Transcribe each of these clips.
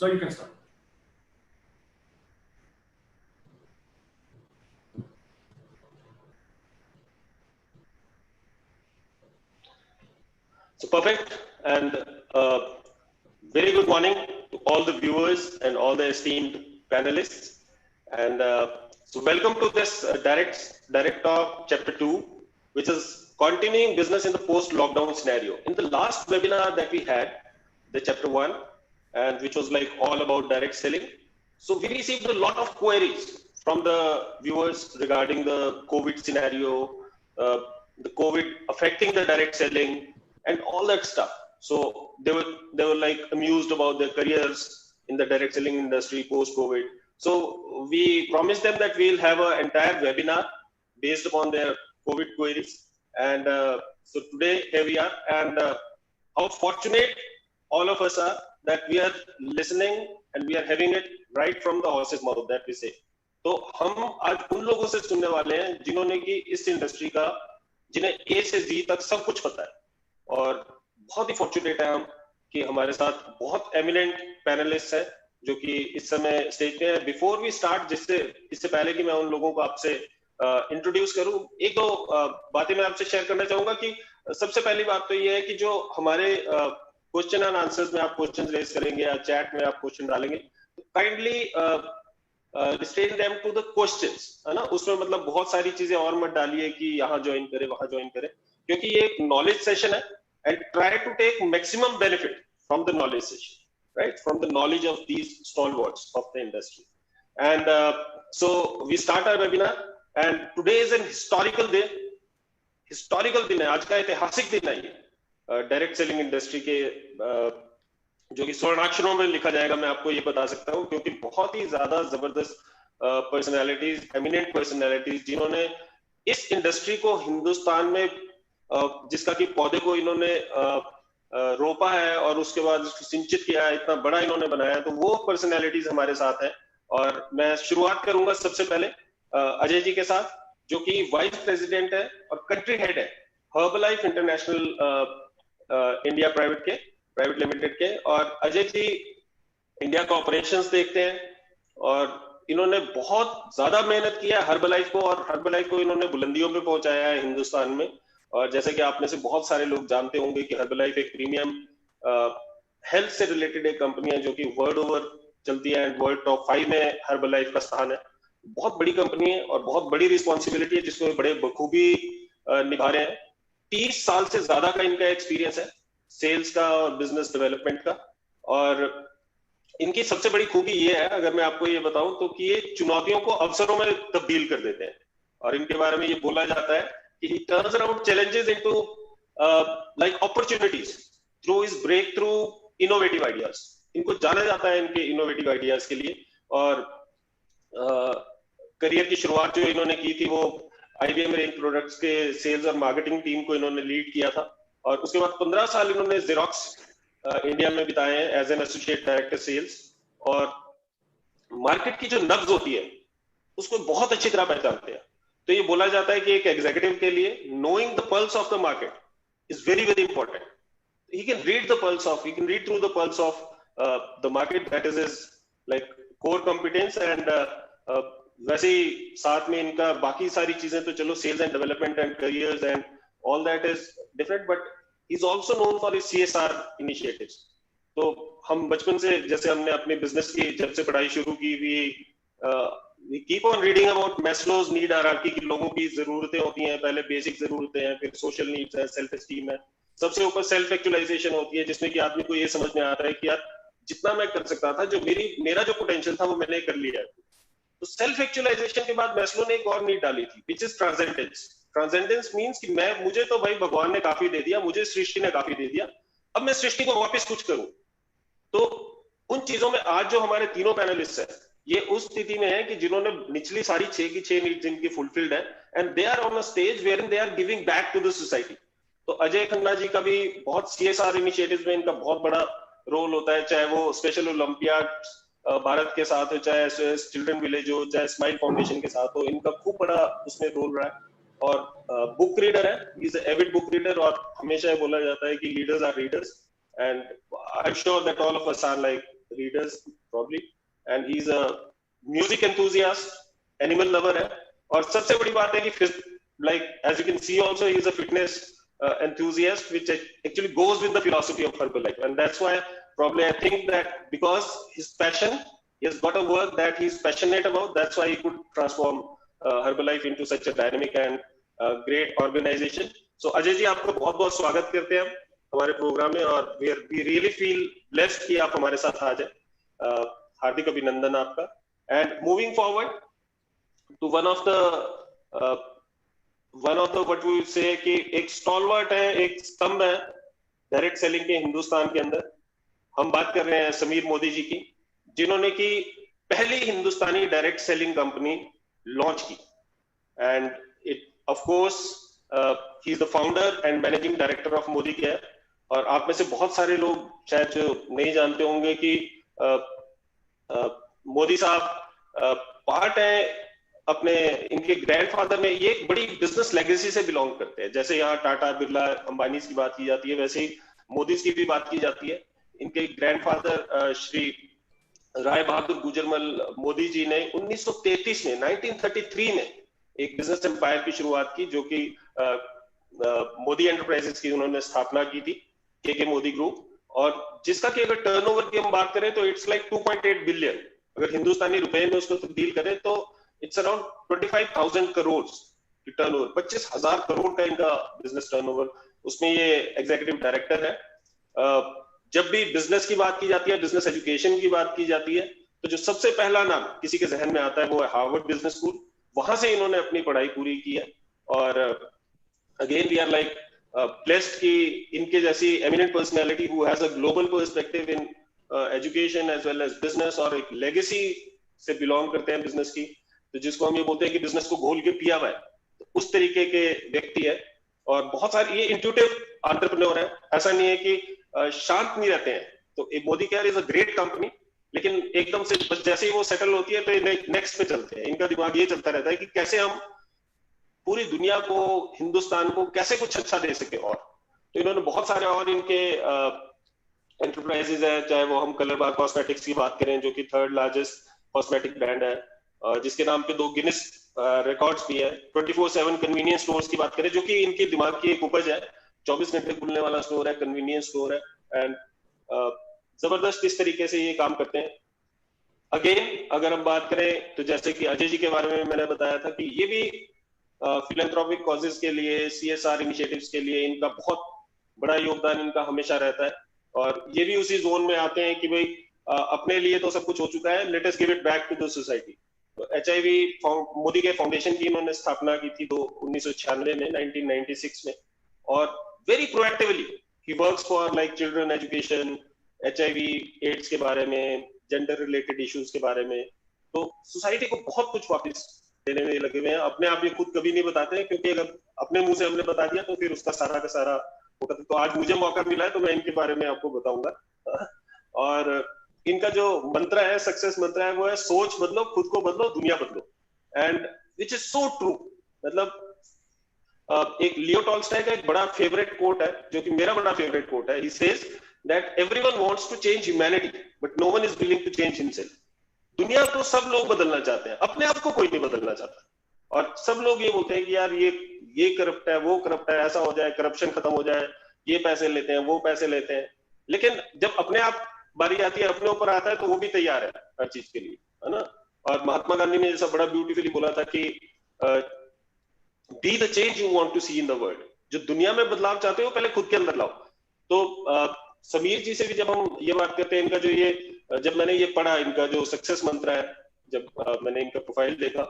So you can start. So perfect, and very good morning to all the viewers and all the esteemed panelists. And so welcome to this Direct Talk Chapter 2, which is continuing business in the post-lockdown scenario. In the last webinar that we had, the Chapter 1, and which was like all about direct selling. So we received a lot of queries from the viewers regarding the COVID scenario, the COVID affecting the direct selling, and all that stuff. So they were like amused about their careers in the direct selling industry post COVID. So we promised them that we'll have an entire webinar based upon their COVID queries. And so today here we are, and how fortunate all of us are that we are listening and we are having it right from the horse's mouth, that we say. तो हम आज उन लोगों से सुनने वाले हैं जिन्होंने कि इस इंडस्ट्री का, जिन्हें ए से जी तक सब कुछ पता है, और बहुत ही फॉर्चुनेट है हम कि हमारे साथ बहुत एमिनेंट पैनलिस्ट है जो कि इस समय स्टेज पे है. बिफोर वी स्टार्ट, इससे पहले कि मैं उन लोगों को आपसे इंट्रोड्यूस करूं, एक दो बातें मैं आपसे शेयर करना चाहूंगा. कि सबसे पहली बात तो ये है कि जो हमारे क्वेश्चन एंड आंसर्स में आप क्वेश्चन रेज करेंगे या चैट में आप क्वेश्चन डालेंगे, तो kindly restrain them to the questions, है ना. उसमें मतलब बहुत सारी चीजें और मत डालिए कि यहाँ ज्वाइन करें वहां ज्वाइन करें, क्योंकि ये एक नॉलेज सेशन है. And try to take maximum benefit from the knowledge session, right, from the knowledge of these stalwarts of the industry. And so we start our webinar, and today is an historical day. Historical दिन है, आज का ऐतिहासिक दिन है ये direct selling industry के, जो कि स्वर्णाक्षरों में लिखा जाएगा, मैं आपको ये बता सकता हूँ, क्योंकि बहुत ही ज्यादा जबरदस्त पर्सनैलिटीज, एमिनेंट पर्सनैलिटीज, जिन्होंने इस इंडस्ट्री को हिंदुस्तान में, जिसका कि पौधे को इन्होंने रोपा है और उसके बाद उसको सिंचित किया है, इतना बड़ा इन्होंने बनाया है, तो वो पर्सनैलिटीज हमारे साथ हैं. और मैं शुरुआत करूंगा सबसे पहले अजय जी के साथ, जो कि वाइस प्रेसिडेंट है और कंट्री हेड है Herbalife international India private limited के. और अजय जी इंडिया का ऑपरेशंस देखते हैं, और इन्होंने बहुत ज्यादा मेहनत किया है हर्बलाइफ को, और हर्बलाइफ को इन्होंने बुलंदियों पे पहुंचाया है हिंदुस्तान में. और जैसे कि आप में से बहुत सारे लोग जानते होंगे कि हर्बलाइफ एक प्रीमियम हेल्थ से रिलेटेड एक कंपनी है जो कि वर्ल्ड ओवर चलती है, एंड वर्ल्ड टॉप 5 में हर्बलाइफ का स्थान है. बहुत बड़ी कंपनी है और बहुत बड़ी रिस्पॉन्सिबिलिटी है, जिसको बड़े बखूबी निभा रहे हैं. 30 साल से ज्यादा का इनका एक्सपीरियंस है सेल्स का और बिजनेस डेवलपमेंट का. और इनकी सबसे बड़ी खूबी ये है, अगर मैं आपको ये बताऊं तो, कि ये चुनौतियों को अवसरों में तब्दील कर देते हैं. और इनके बारे में ये बोला जाता है कि he turns around challenges into like opportunities through his breakthrough innovative ideas. इनको जाना जाता है इनके इनोवेटिव आइडियाज के लिए. और करियर की शुरुआत जो इन्होंने की थी वो IBM रेंज प्रोडक्ट्स के सेल्स और मार्केटिंग टीम को इन्होंने लीड किया था. और उसके बाद 15 साल इन्होंने जेरोक्स इंडिया में बिताए हैं as an associate director sales. और मार्केट की जो नब्ज होती है उसको बहुत अच्छी तरह पहचानते हैं. तो ये बोला जाता है कि एक एग्जीक्यूटिव के लिए knowing the pulse of the market is very very important. He can read through the pulse of the market. That is his like core competence. And वैसे ही साथ में इनका बाकी सारी चीजें तो चलो sales and development and careers and all that is different, but he is also known for his CSR initiatives. तो हम बचपन से, जैसे हमने अपने बिजनेस की जब से पढ़ाई शुरू की, we keep on reading about Maslow's need hierarchy की लोगों की जरूरतें होती हैं. पहले बेसिक जरूरतें हैं, फिर सोशल नीड्स है, सेल्फ एस्टीम है, सबसे ऊपर सेल्फ एक्चुअलाइजेशन होती है, जिसमें कि आदमी को ये समझ में आता है कि यार जितना मैं कर सकता था, जो मेरा जो पोटेंशियल था वो मैंने कर लिया. तो सेल्फ एक्चुअलाइजेशन के बाद मैस्लो ने एक और नीड डाली थी, which is transcendence. Transcendence means कि मुझे तो भाई भगवान ने काफी दे दिया, मुझे सृष्टि ने काफी दे दिया, अब मैं सृष्टि को वापस कुछ करूं. तो उन चीजों में आज जो हमारे तीनों पैनलिस्ट हैं, ये उस स्थिति में है कि जिन्होंने निचली सारी 6 की 6 नीड्स इनकी फुलफिल्ड है, and they are on a stage where they are giving back to the society. तो अजय खन्ना जी का भी बहुत CSR इनिशिएटिव्स में इनका बहुत बड़ा रोल होता है, चाहे वो स्पेशल ओलंपियाड भारत के साथ हो, चाहे चिल्ड्रन विलेज हो, चाहे स्माइल फाउंडेशन के साथ हो, इनका खूब बड़ा उसमें रोल रहा है. और बुक रीडर है, इज एविड बुक रीडर, और हमेशा बोला जाता है कि leaders are readers, and I am sure that all of us are like readers probably, and he's a music enthusiast, animal lover है, और सबसे बड़ी बात है कि like as you can see also he is a fitness enthusiast, which actually goes with the philosophy of Herbalife, and that's why probably I think that because his passion, he has got a work that he's passionate about, that's why he could transform Herbalife into such a dynamic and great organization. So Ajay ji, आपको बहुत बहुत स्वागत करते हैं हमारे programme में, और we really feel blessed कि आप हमारे साथ आ जाए. हार्दिक अभिनंदन आपका. And moving forward to one of the what we say कि एक स्टॉलवर्ट है, एक स्तंभ है डायरेक्ट सेलिंग के हिंदुस्तान के अंदर. हम बात कर रहे हैं समीर मोदी जी की, जिन्होंने की पहली हिंदुस्तानी डायरेक्ट सेलिंग कंपनी लॉन्च की. And it of course he is the founder and managing director of Modi care. और आप में से बहुत सारे लोग शायद जो नहीं जानते होंगे कि मोदी साहब पार्ट है अपने, इनके ग्रैंडफादर में, ये एक बड़ी बिजनेस लेगेसी से बिलोंग करते हैं. जैसे यहाँ टाटा, बिरला, अंबानी की बात की जाती है, वैसे ही मोदी की भी बात की जाती है. इनके ग्रैंडफादर श्री राय बहादुर गुजरमल मोदी जी ने 1933 में 1933 में एक बिजनेस एम्पायर की शुरुआत की, जो कि मोदी एंटरप्राइजेस की उन्होंने स्थापना की थी, के मोदी ग्रुप, और जिसका कि अगर टर्नओवर की हम बात करें तो इट्स लाइक 2.8 बिलियन. अगर हिंदुस्तानी रुपए में उसको तब्दील करें तो इट्स अराउंड 25,000 करोड़ की टर्नओवर, 25,000 करोड़ का इनका बिजनेस टर्नओवर. उसमें ये एग्जीक्यूटिव डायरेक्टर है. जब भी बिजनेस की बात की जाती है, बिजनेस एजुकेशन की बात की जाती है, तो जो सबसे पहला नाम किसी के जहन में आता है वो है हार्वर्ड बिजनेस स्कूल. वहां से इन्होंने अपनी पढ़ाई पूरी की है. और again we are like blessed कि इनके जैसी eminent personality who has a global perspective in education as well as business, और एक लेगेसी से बिलोंग करते हैं बिजनेस की, तो जिसको हम ये बोलते हैं कि बिजनेस को घोल के पिया हुआ है, तो उस तरीके के व्यक्ति है. और बहुत सारे ये इंट्यूटिव एंटरप्रेन्योर है. ऐसा नहीं है कि शांत नहीं रहते हैं. तो Modi care is a great company, लेकिन एकदम से बस जैसे ही वो सेटल होती है तो नेक्स्ट पे चलते हैं. इनका दिमाग ये चलता रहता है कि कैसे हम पूरी दुनिया को, हिंदुस्तान को कैसे कुछ अच्छा दे सके. और तो इन्होंने बहुत सारे और इनके एंटरप्राइजेज है, चाहे वो हम कलर बार कॉस्मेटिक्स की बात करें, जो कि 3rd लार्जेस्ट कॉस्मेटिक ब्रांड है, जिसके नाम पे 2 गिनेस रिकॉर्ड्स भी है. 24/7 कन्वीनियंस स्टोर्स की बात करें, जो कि इनके दिमाग की एक उपज है. 24 घंटे खुलने वाला स्टोर है, कन्वीनियंस स्टोर है, एंड जबरदस्त इस तरीके से ये काम करते हैं. अगेन अगर हम बात करें तो जैसे कि अजय जी के बारे में मैंने बताया था कि ये भी फिलैंथ्रोपिक कॉजेज के लिए, CSR इनिशिएटिव्स के लिए इनका बहुत बड़ा योगदान इनका हमेशा रहता है. और ये भी उसी जोन में आते हैं कि भाई अपने लिए तो सब कुछ हो चुका है, let us give it back to the society. तो HIV मोदी के फाउंडेशन की इन्होंने स्थापना की थी 1996 में, 1996 में. और very proactively he works for like children education, HIV AIDS के बारे में, जेंडर रिलेटेड इश्यूज के बारे में. तो सोसाइटी को बहुत कुछ वापस देने में लगे हुए हैं. अपने आप ये खुद कभी नहीं बताते हैं, क्योंकि अगर अपने मुंह से हमने बता दिया तो फिर उसका सारा का सारा होगा. तो आज मुझे मौका मिला है तो मैं इनके बारे में आपको बताऊंगा. और इनका जो मंत्र है, सक्सेस मंत्र है, वो है सोच बदलो, खुद को बदलो, दुनिया बदलो. And which is so true. मतलब एक लियो टॉल्स्टॉय का एक बड़ा फेवरेट कोट है, जो कि मेरा बड़ा फेवरेट कोट है. He says that everyone wants to change humanity but no one is willing to change himself. दुनिया को सब लोग बदलना चाहते हैं, अपने आप को कोई नहीं बदलना चाहता. और सब लोग ये बोलते हैं कि यार ये करप्ट है, वो करप्ट है, ऐसा हो जाए, करप्शन खत्म हो जाए, ये पैसे लेते हैं, वो पैसे लेते हैं. लेकिन जब अपने आप बारी आती है, अपने ऊपर आता है, तो वो भी तैयार है हर चीज के लिए, है ना. और महात्मा गांधी ने जैसा बड़ा ब्यूटीफुली बोला था कि be the change you want to see in the world. जो दुनिया में बदलाव चाहते हो पहले खुद के अंदर लाओ. तो समीर जी से भी जब हम ये बात करते हैं, इनका जो ये, जब मैंने ये पढ़ा, इनका जो सक्सेस मंत्र है, जब मैंने इनका प्रोफाइल देखा,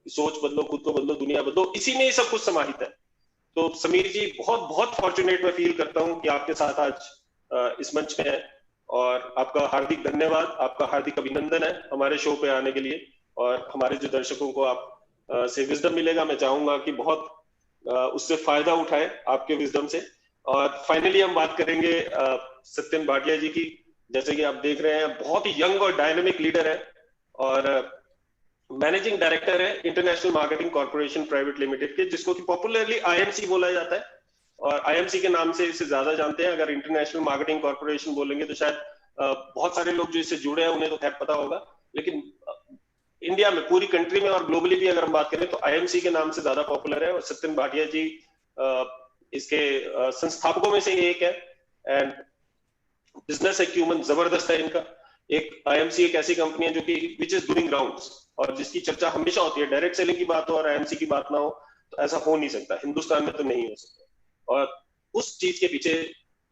सोच बदलो, खुद को बदलो, दुनिया बदलो, इसी में ही सब कुछ समाहित है. तो समीर जी बहुत बहुत फॉर्चुनेट मैं फील करता हूं कि आपके साथ आज इस मंच पे है. और आपका हार्दिक धन्यवाद, आपका हार्दिक अभिनंदन है हमारे शो पे आने के लिए. और हमारे जो दर्शकों को आप से विजडम मिलेगा, मैं चाहूंगा कि बहुत उससे फायदा उठाए आपके विजडम से. और फाइनली हम बात करेंगे सत्यन भाटिया जी की. जैसे कि आप देख रहे हैं, बहुत ही यंग और डायनेमिक लीडर है, और मैनेजिंग डायरेक्टर है international marketing corporation private limited के, जिसको कि पॉपुलरली IMC बोला जाता है. और IMC के नाम से इसे ज्यादा जानते हैं. अगर इंटरनेशनल मार्केटिंग कॉर्पोरेशन बोलेंगे तो शायद बहुत सारे लोग जो इससे जुड़े हैं उन्हें तो खैर पता होगा, लेकिन इंडिया में, पूरी कंट्री में और ग्लोबली भी अगर हम बात करें तो IMC के नाम से ज्यादा पॉपुलर है, और सत्यन भाटिया जी इसके संस्थापकों में से एक है। एंड बिजनेस एक्यूमेन जबरदस्त है इनका। एक IMC एक ऐसी कंपनी है जो कि विच इज डूइंग राउंड्स, और जिसकी चर्चा हमेशा होती है। डायरेक्ट सेलिंग की बात हो और IMC की बात ना हो तो ऐसा हो नहीं सकता, हिंदुस्तान में तो नहीं हो सकता। और उस चीज के पीछे,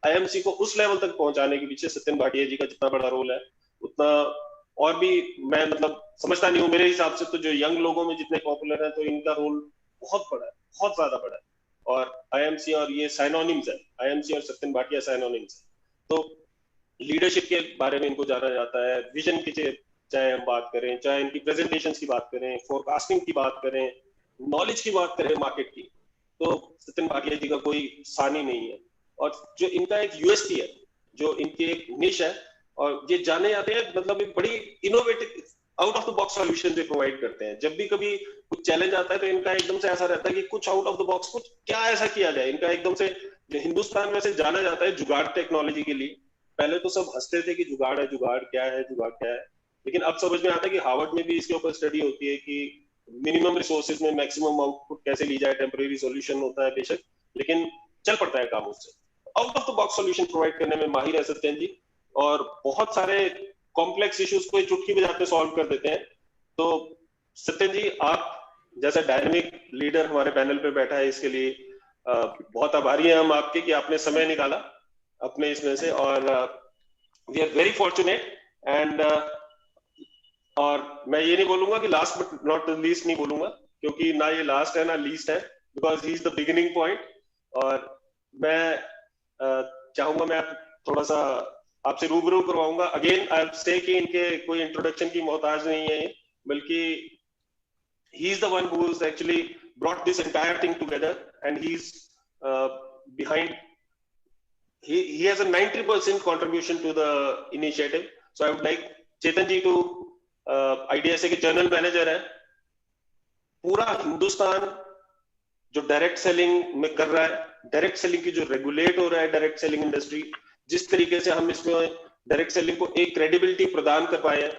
IMC को उस लेवल तक पहुंचाने के पीछे सत्यन भाटिया जी का जितना बड़ा रोल है, उतना और भी मैं मतलब समझता नहीं हूँ। मेरे हिसाब से तो जो यंग लोगों में जितने पॉपुलर है, तो इनका रोल बहुत बड़ा है, बहुत ज्यादा बड़ा है। और IMC और ये साइनोनिम्स है, IMC और सत्यन भाटिया साइनोनिम्स है। तो लीडरशिप के बारे में इनको जाना जाता है, विजन की चाहे हम बात करें, चाहे इनकी प्रेजेंटेशंस की बात करें, फोरकास्टिंग की बात करें, नॉलेज की बात करें मार्केट की, तो सत्यन भाटिया जी का कोई सानी नहीं है। और जो इनका एक USP है, जो इनकी एक निश है, और ये जाने जाते हैं मतलब एक बड़ी innovative out of the box solution जो प्रोवाइड करते हैं। जब भी कभी कुछ चैलेंज आता है तो इनका एकदम से ऐसा रहता है कि कुछ आउट ऑफ द बॉक्स, कुछ क्या ऐसा किया जाए। इनका एकदम से, हिंदुस्तान में से जाना जाता है जुगाड़ टेक्नोलॉजी के लिए। पहले तो सब हंसते थे कि जुगाड़ है, जुगाड़ क्या है, जुगाड़ क्या है, लेकिन अब समझ में आता है कि हार्वर्ड में भी इसके ऊपर स्टडी होती है कि मिनिमम रिसोर्सेज में मैक्सिमम आउटपुट कैसे ली जाए। टेम्परेरी सॉल्यूशन होता है बेशक, लेकिन चल पड़ता है काम उससे। Out of the box solution provide करने में माहिर है सत्यन जी, और बहुत सारे कॉम्प्लेक्स इश्यूज को चुटकी बजाते सॉल्व कर देते हैं। तो सत्यन जी, आप जैसा डायनेमिक लीडर हमारे पैनल पे बैठा है, इसके लिए बहुत आभारी हैं हम आपके कि आपने समय निकाला अपने इसमें से। और we are very fortunate. And और मैं ये नहीं बोलूंगा कि लास्ट बट नॉट लीस्ट नहीं बोलूंगा, क्योंकि ना ये लास्ट है ना लीस्ट है, because he is the beginning point. और मैं चाहूंगा, मैं थोड़ा सा आपसे रूबरू करवाऊंगा। अगेन आई से कि इनके कोई इंट्रोडक्शन की मोहताज नहीं है, बल्कि he is the one who has actually brought this entire thing together, and he's behind, he has a 90% contribution to the initiative. So I would like Chetan ji to IDSA के general manager है, पूरा हिंदुस्तान जो direct selling में कर रहा है, direct selling की जो रेगुलेट हो रहा है, डायरेक्ट सेलिंग इंडस्ट्री, जिस तरीके से हम इसमें डायरेक्ट सेलिंग को एक क्रेडिबिलिटी प्रदान कर पाए हैं,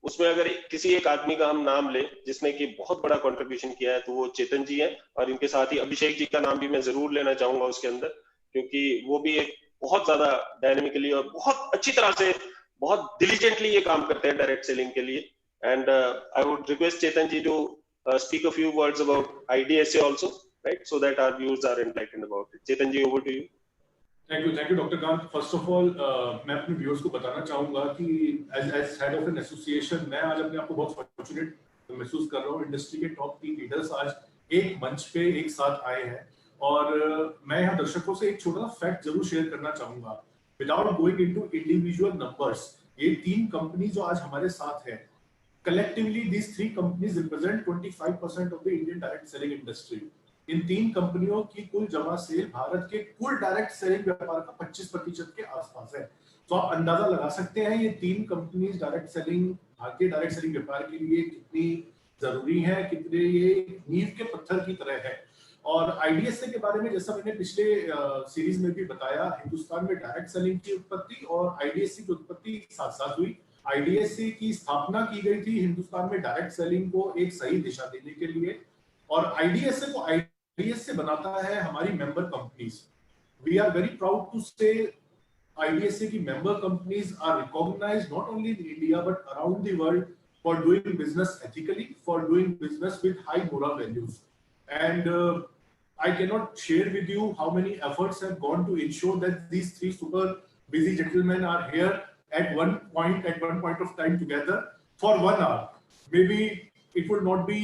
उसमें अगर किसी एक आदमी का हम नाम ले जिसने कि बहुत बड़ा कंट्रीब्यूशन किया है, तो वो चेतन जी है। और इनके साथ ही अभिषेक जी का नाम भी मैं जरूर लेना चाहूंगा उसके अंदर, क्योंकि वो भी एक बहुत ज्यादा डायनेमिकली और बहुत अच्छी तरह से, बहुत डिलीजेंटली ये काम करते हैं डायरेक्ट सेलिंग के लिए। And I would request Chetan ji to speak a few words about IDSA also, right, so that our viewers are enlightened about it. Chetan ji, over to you. Thank you, Dr. Kant. First of all, मैं अपने viewers को बताना चाहूँगा कि as head of an association, मैं आज अपने आप को बहुत fortunate महसूस कर रहा हूँ। इंडस्ट्री के टॉप 3 लीडर्स आज एक मंच पे एक साथ आए हैं, और मैं यहाँ दर्शकों से एक छोटा सा फैक्ट जरूर शेयर करना चाहूँगा, without going into individual numbers. ये 3 कंपनी जो आज हमारे साथ है, collectively these 3 companies represent 25% of the Indian direct selling industry. इन 3 कंपनियों की कुल जमा सेल भारत के कुल डायरेक्ट सेलिंग व्यापार का 25% के आसपास है। तो आप अंदाजा लगा सकते हैं ये 3 कंपनीज डायरेक्ट सेलिंग, भारतीय डायरेक्ट सेलिंग व्यापार के लिए कितनी जरूरी है, कितने ये नींव के पत्थर की तरह है। और IDSA के बारे में जैसा मैंने पिछले सीरीज में भी बताया, हिंदुस्तान में डायरेक्ट सेलिंग की उत्पत्ति और IDSA की उत्पत्ति साथ साथ हुई। IDSA की स्थापना की गई थी हिंदुस्तान में डायरेक्ट सेलिंग को एक सही दिशा देने के लिए, और IDSA को IDSA बनाता है हमारी member companies. We are very proud to say IDSA की member companies are recognised not only in India but around the world for doing business ethically, for doing business with high moral values. And I cannot share with you how many efforts have gone to ensure that these 3 super busy gentlemen are here at one point of time together for 1 hour. Maybe it would not be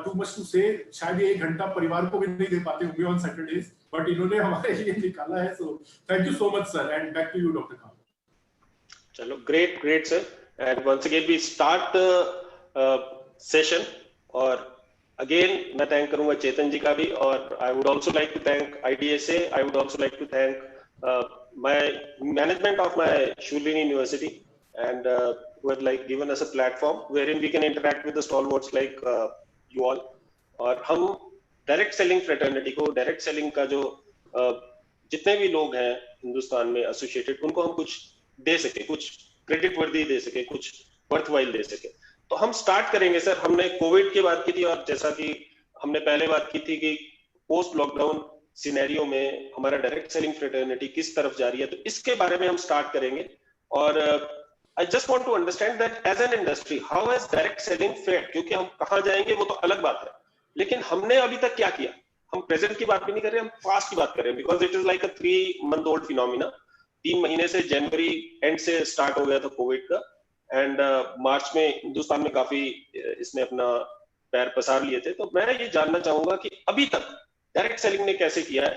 too much to say, शायद ये 1 घंटा परिवार को भी नहीं दे पाते होंगे on Saturdays, but इन्होंने हमारे लिए निकाला है। So thank you so much sir, and back to you Dr. Khan. चलो, great sir, and once again we start the session, और again मैं thank करूंगा चेतन जी का भी, और I would also like to thank IDSA. I would also like to thank my management of my Shulini University, and who had like given us a platform wherein we can interact with the stalwarts like you all. और हम direct selling fraternity को, direct selling का जो जितने भी लोग हैं हिंदुस्तान में एसोसिएटेड, उनको हम कुछ दे सके, कुछ क्रेडिट वर्दी दे सके, कुछ वर्थवाइल दे सके। तो हम स्टार्ट करेंगे सर। हमने कोविड की बात की थी और जैसा कि हमने पहले बात की थी कि पोस्ट लॉकडाउन सिनेरियो में हमारा डायरेक्ट सेलिंग फ्रेटर्निटी किस तरफ जा रही है, तो इसके बारे में हम स्टार्ट करेंगे। और I just want to understand that as an industry, how has direct selling fared? क्योंकि हम कहाँ जाएंगे वो तो अलग बात है, लेकिन हमने अभी तक क्या किया? हम प्रेजेंट की बात भी नहीं कर रहे, हम पास्ट की बात कर रहे हैं, because it is like a 3 month old phenomena. 3 महीने से, जनवरी एंड से स्टार्ट हो गया था कोविड का, एंड मार्च में हिंदुस्तान में काफी इसने अपना पैर पसार लिए थे। तो मैं ये जानना चाहूंगा कि अभी तक डायरेक्ट सेलिंग ने कैसे किया है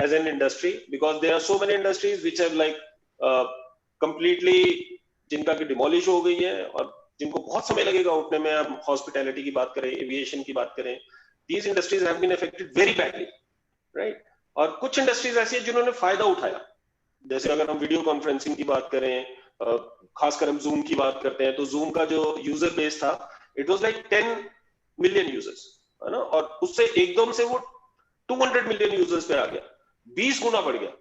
as an industry, because there are so many industries which have like completely, जिनका की डिमोलिश हो गई है और जिनको बहुत समय लगेगा उठने में। अब हॉस्पिटैलिटी की बात करें, एविएशन की बात करें, these industries have been affected very badly, right. और कुछ इंडस्ट्रीज ऐसी है जिन्होंने फायदा उठाया, जैसे अगर हम वीडियो कॉन्फ्रेंसिंग की बात करें, खासकर हम जूम की बात करते हैं, तो जूम का जो यूजर बेस था, it was like 10 million users, है ना, और उससे एकदम से वो 200 मिलियन यूजर्स पे आ गया, 20 गुना बढ़ गया।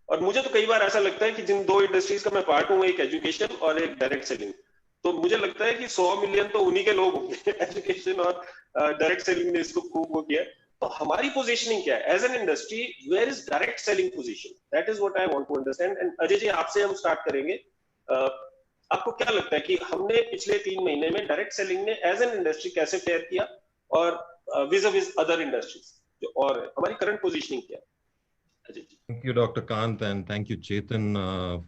और मुझे तो कई बार ऐसा लगता है कि जिन दो इंडस्ट्रीज का मैं पार्ट हूँ, एक एजुकेशन और एक डायरेक्ट सेलिंग, तो मुझे लगता है कि 100 मिलियन तो उन्हीं के लोग होंगे एजुकेशन और डायरेक्ट सेलिंग ने इसको खूब वो किया। तो हमारी पोजीशनिंग क्या है as an industry? Where is direct selling position? That is what I want to understand. And Ajay ji, आपसे हम स्टार्ट करेंगे। आपको क्या लगता है कि हमने पिछले 3 महीने में डायरेक्ट सेलिंग ने एज एन इंडस्ट्री कैसे फेयर किया, और विज विज अदर इंडस्ट्रीज जो और हमारी करंट पोजीशनिंग क्या है? Thank you, Dr. Kant, and thank you, Chetan,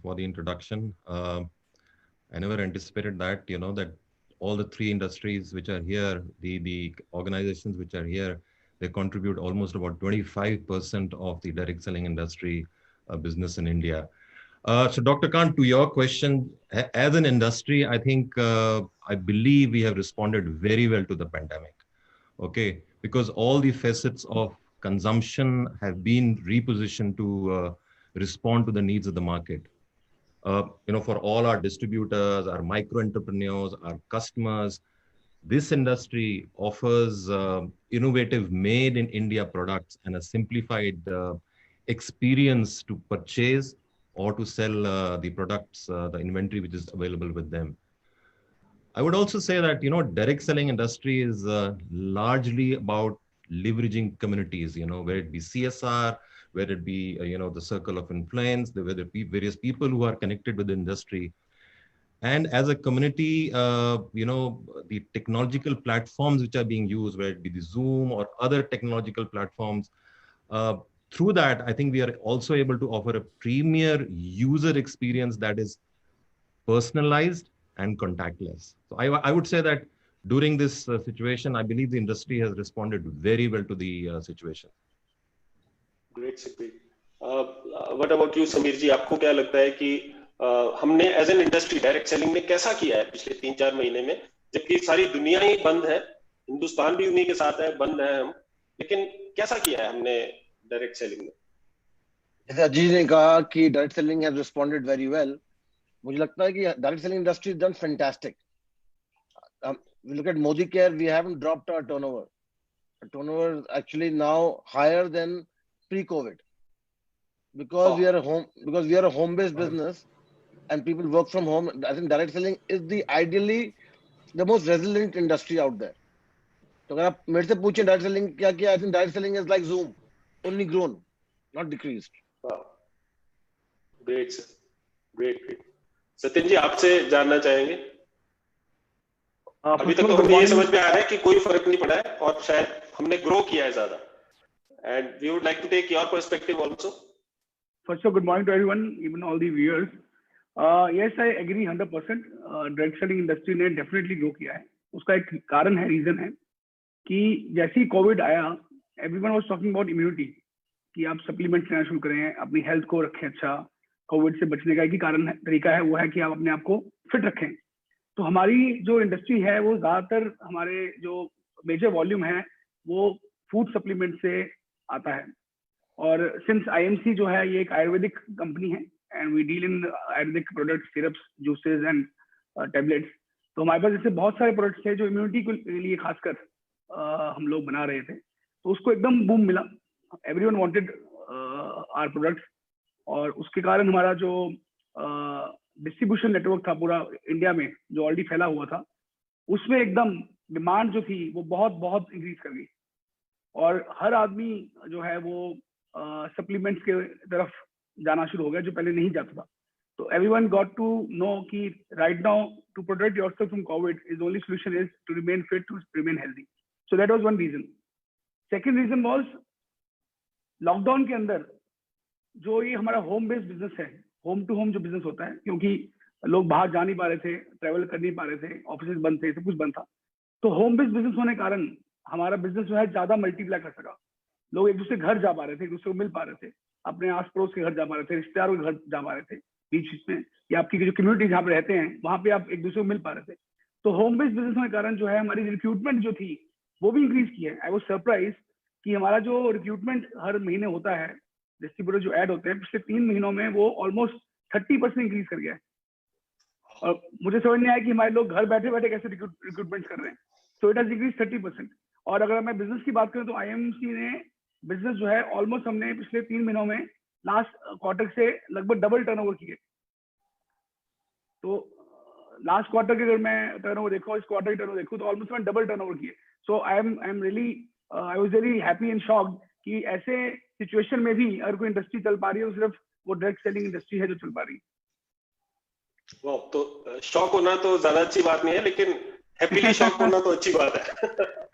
for the introduction. I never anticipated that, that all the 3 industries which are here, the organizations which are here, they contribute almost about 25% of the direct selling industry business in India. So, Dr. Kant, to your question, as an industry, I think, I believe we have responded very well to the pandemic. Okay, because all the facets of consumption have been repositioned to respond to the needs of the market. For all our distributors, our micro entrepreneurs, our customers, this industry offers innovative made in India products and a simplified experience to purchase or to sell the products, the inventory which is available with them. I would also say that, direct selling industry is largely about leveraging communities, where it be CSR, whether it be, the circle of influence, whether it be various people who are connected with the industry. And as a community, the technological platforms which are being used, whether it be the Zoom or other technological platforms, through that, I think we are also able to offer a premier user experience that is personalized and contactless. So I would say that during this situation, I believe the industry has responded very well to the situation. Great, Sukhpreet. What about you, Sameer ji? आपको क्या लगता है कि हमने as an industry direct selling ने कैसा किया है पिछले 3-4 महीने में, जबकि सारी दुनिया ही बंद है, हिंदुस्तान भी उन्हीं के साथ है, बंद है हम, लेकिन कैसा किया है हमने डायरेक्ट सेलिंग में? जैसे अजीत ने कहा कि direct selling has responded very well, मुझे लगता है कि direct selling industry is done fantastic. We look at Modicare, we haven't dropped our turnover. Our turnover is actually now higher than pre-COVID, because we are a home-based business and people work from home. I think direct selling is ideally the most resilient industry out there. तो अगर आप मेरे से पूछें direct selling क्या किया, I think direct selling is like Zoom, only grown, not decreased. Wow. Great, sir. Great. Satyan ji, आपसे जानना चाहेंगे। अभी तक तो हमें ये समझ में आ रहा है कि कोई फर्क नहीं पड़ा है और शायद हमने ग्रो किया है ज्यादा, and we would like to take your perspective also. First of all, good morning to everyone, even all the viewers. Yes, I agree 100%. Direct selling industry ने definitely grow किया है। उसका एक कारण है, रीजन है कि जैसे ही कोविड आया, everyone was talking about immunity, कि आप सप्लीमेंट लेना शुरू करें, अपनी हेल्थ को रखें अच्छा। कोविड से बचने का एक ही कारण तरीका है, वो है कि आप अपने आप को फिट रखें। तो हमारी जो इंडस्ट्री है वो ज्यादातर हमारे जो मेजर वॉल्यूम है वो फूड सप्लीमेंट से आता है। और सिंस IMC जो है ये एक आयुर्वेदिक कंपनी है, and we deal in ayurvedic products, syrups, juices and tablets. तो हमारे पास जैसे बहुत सारे प्रोडक्ट्स थे जो इम्यूनिटी के लिए खासकर हम लोग बना रहे थे, तो उसको एकदम बूम मिला। एवरीवन वांटेड आवर प्रोडक्ट्स, और उसके कारण हमारा जो डिस्ट्रीब्यूशन नेटवर्क था पूरा इंडिया में जो ऑलरेडी फैला हुआ था, उसमें एकदम डिमांड जो थी वो बहुत बहुत इंक्रीज कर गई और हर आदमी जो है वो सप्लीमेंट्स के तरफ जाना शुरू हो गया जो पहले नहीं जाता था. तो एवरीवन गॉट टू नो कि right now to protect yourself from COVID is only solution is to remain fit, to remain healthy. So that was one reason. Second reason was lockdown के अंदर जो ये हमारा होम बेस्ड बिजनेस है, home to home जो business होता है, क्योंकि लोग बाहर जा नहीं पा रहे थे, ट्रैवल कर नहीं पा रहे थे, ऑफिस बंद थे, सब कुछ बंद था, तो होम बेस्ड बिजनेस होने के कारण हमारा बिजनेस जो है ज्यादा मल्टीप्लाई कर सका. लोग एक दूसरे घर जा पा रहे थे, एक दूसरे को मिल पा रहे थे, अपने आस पड़ोस के घर जा पा रहे थे, रिश्तेदारों के घर जा पा रहे थे बीच बीच में, या आपकी जो कम्युनिटी जहाँ पे रहते हैं वहां पे आप एक दूसरे को मिल पा रहे थे. तो होम बेस्ड बिजनेस होने के कारण जो है हमारी रिक्रूटमेंट जो थी वो भी इंक्रीज की है. आई वाज सरप्राइज कि हमारा जो रिक्रूटमेंट हर महीने होता है, डिस्ट्रीब्यूटर जो ऐड होते हैं, पिछले 3 महीनों में वो ऑलमोस्ट 30% इंक्रीज कर गया है. और मुझे समझ नहीं आया कि हमारे लोग घर बैठे बैठे कैसे रिक्रूटमेंट कर रहे हैं. So it has increase 30%. और अगर मैं बिजनेस की बात करूं तो आईएमसी ने बिजनेस जो है ऑलमोस्ट हमने पिछले 3 महीनों में लास्ट क्वार्टर से लगभग डबल टर्नओवर किए. तो लास्ट क्वार्टर के अगर मैं टर्नओवर देखूं, इस क्वार्टर की टर्नओवर देखूं, तो ऑलमोस्ट मैंने डबल टर्नओवर किए. So I am really I was very happy and shocked कि ऐसे सिचुएशन में भी अगर कोई इंडस्ट्री चल पा रही है तो सिर्फ वो डायरेक्ट सेलिंग इंडस्ट्री है जो चल पा रही है. वो तो शॉक होना तो ज्यादा अच्छी बात नहीं है, लेकिन हैप्पीली शॉक होना तो अच्छी बात है.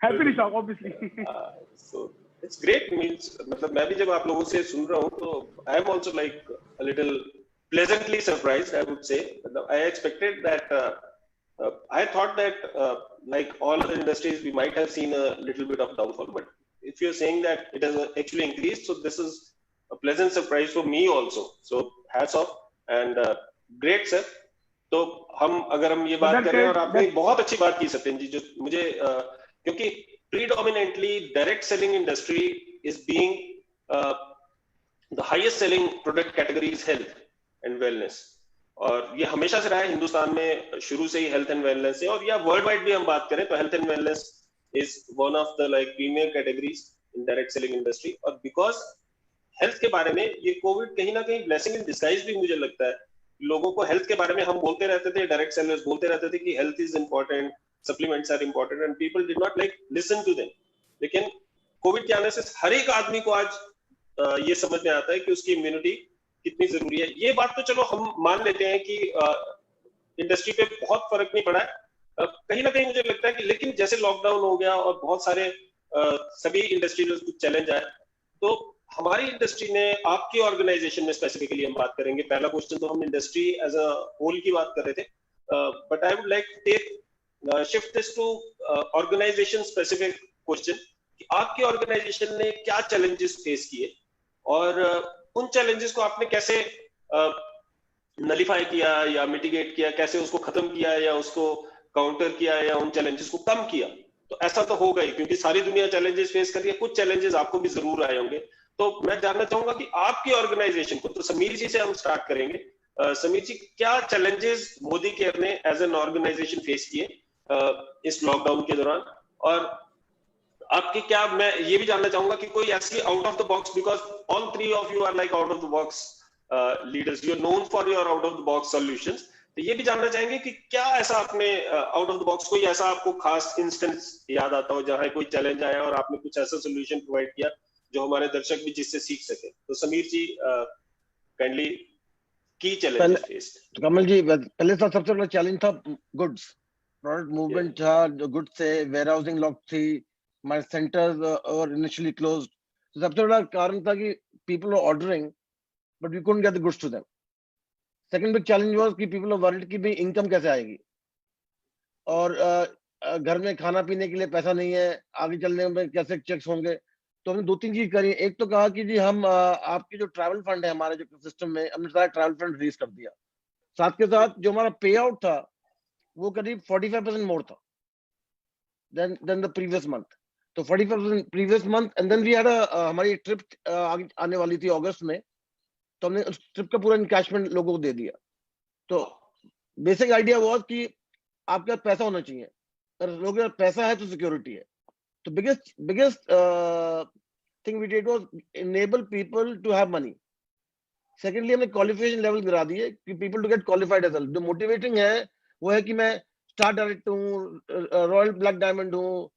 Happily shock obviously. So it's great. Means मतलब मैं भी जब आप लोगों से सुन रहा हूं तो I am also like a little pleasantly surprised, I would say. I expected that I thought that like all other industries we might have seen a little bit of downfall, but if you're saying that it has actually increased, so this is a pleasant surprise for me also. So hats off and great sir. तो अगर हम ये बात करें, और आपने बहुत अच्छी बात की सत्यन जी, जो मुझे क्योंकि predominantly direct selling industry is being the highest selling product category is health and wellness, और ये हमेशा से रहा है हिंदुस्तान में, शुरू से ही हेल्थ एंड वेलनेस है. और या वर्ल्ड वाइड भी हम बात करें तो health and wellness is one of the like premier categories in direct selling industry. और बिकॉज हेल्थ के बारे में ये कोविड कहीं ना कहीं ब्लेसिंग इन डिस्गाइज भी मुझे लगता है. लोगों को हेल्थ के बारे में हम बोलते रहते थे, डायरेक्ट सेलर्स बोलते रहते थे कि health is important, supplements are important, and people did not like listen to them. लेकिन कोविड के आने से हर एक आदमी को आज ये समझ में आता है कि उसकी इम्यूनिटी कितनी जरूरी है. ये बात तो चलो हम मान लेते हैं कि इंडस्ट्री पे बहुत फर्क नहीं पड़ा है. कहीं ना कहीं मुझे लगता है कि लेकिन जैसे लॉकडाउन हो गया और बहुत सारे सभी इंडस्ट्री में कुछ चैलेंज आए, तो हमारी इंडस्ट्री ने, आपकी ऑर्गेनाइजेशन में स्पेसिफिकली हम बात करेंगे, पहला क्वेश्चन तो हम इंडस्ट्री एज अ होल की बात कर रहे थे, but I would like take shift this to organisation specific question कि आपकी ऑर्गेनाइजेशन ने क्या चैलेंजेस फेस किए और उन चैलेंजेस को आपने कैसे नलिफाई किया या मिटिगेट किया, कैसे उसको खत्म किया या उसको काउंटर किया या उन चैलेंजेस को कम किया. तो ऐसा तो होगा ही, क्योंकि सारी दुनिया चैलेंजेस फेस कर रही है, कुछ चैलेंजेस आपको भी जरूर आए होंगे. तो मैं जानना चाहूंगा कि आपकी ऑर्गेनाइजेशन को, तो समीर जी से हम स्टार्ट करेंगे. समीर जी, क्या चैलेंजेस मोदी केयर ने एज एन ऑर्गेनाइजेशन फेस किए इस लॉकडाउन के दौरान, और आपकी क्या, मैं ये भी जानना चाहूंगा कि कोई ऐसी out of the box, because all three of you are like out of the box leaders, you are known for your out of the box solutions. तो ये भी जानना चाहेंगे कि क्या ऐसा आपने आउट ऑफ द बॉक्स कोई ऐसा आपको खास इंस्टेंस याद आता हो जहां कोई चैलेंज आया और आपने कुछ ऐसा सोल्यूशन प्रोवाइड किया जो हमारे दर्शक भी जिससे सीख सके. तो समीर जी काइंडली की चैलेंजेस फेस्ड. कमल जी, पहले सबसे बड़ा चैलेंज था गुड्स, प्रोडक्ट मूवमेंट था, जो गुड्स से वेयर हाउसिंग लॉक थी, हमारे सेंटर्स और इनिशियली क्लोज्ड. तो सबसे बड़ा कारण था कि people were ordering but we couldn't get the goods to them. Second big challenge was कि पीपल वर वरीड कि भाई इनकम कैसे आएगी, और घर में खाना पीने के लिए पैसा नहीं है, आगे चलने में कैसे चेक्स होंगे. तो हमने 2-3 चीज करी. एक तो कहा कि जी हम आपकी जो ट्रैवल फंड है हमारे जो सिस्टम में, हमने सारा ट्रैवल फंड रिलीज कर दिया. साथ के साथ जो हमारा पे आउट था वो करीब 45% मोर था देन द प्रीवियस मंथ. तो 45% previous month, and then we had हमारी ट्रिप आने वाली थी अगस्त में, तो हमने उस ट्रिप का पूरा इनकैशमेंट लोगों को दे दिया. तो बेसिक आइडिया वाज कि आपके पास पैसा होना चाहिए, अगर लोगों के पास पैसा है तो सिक्योरिटी है. तो biggest thing we did was enable people to have money. Secondly हमने क्वालिफिकेशन लेवल गिरा दिए कि people to get qualified as well. जो मोटिवेटिंग है वो है कि मैं स्टार डायरेक्ट हूँ, रॉयल ब्लैक डायमंड हूँ,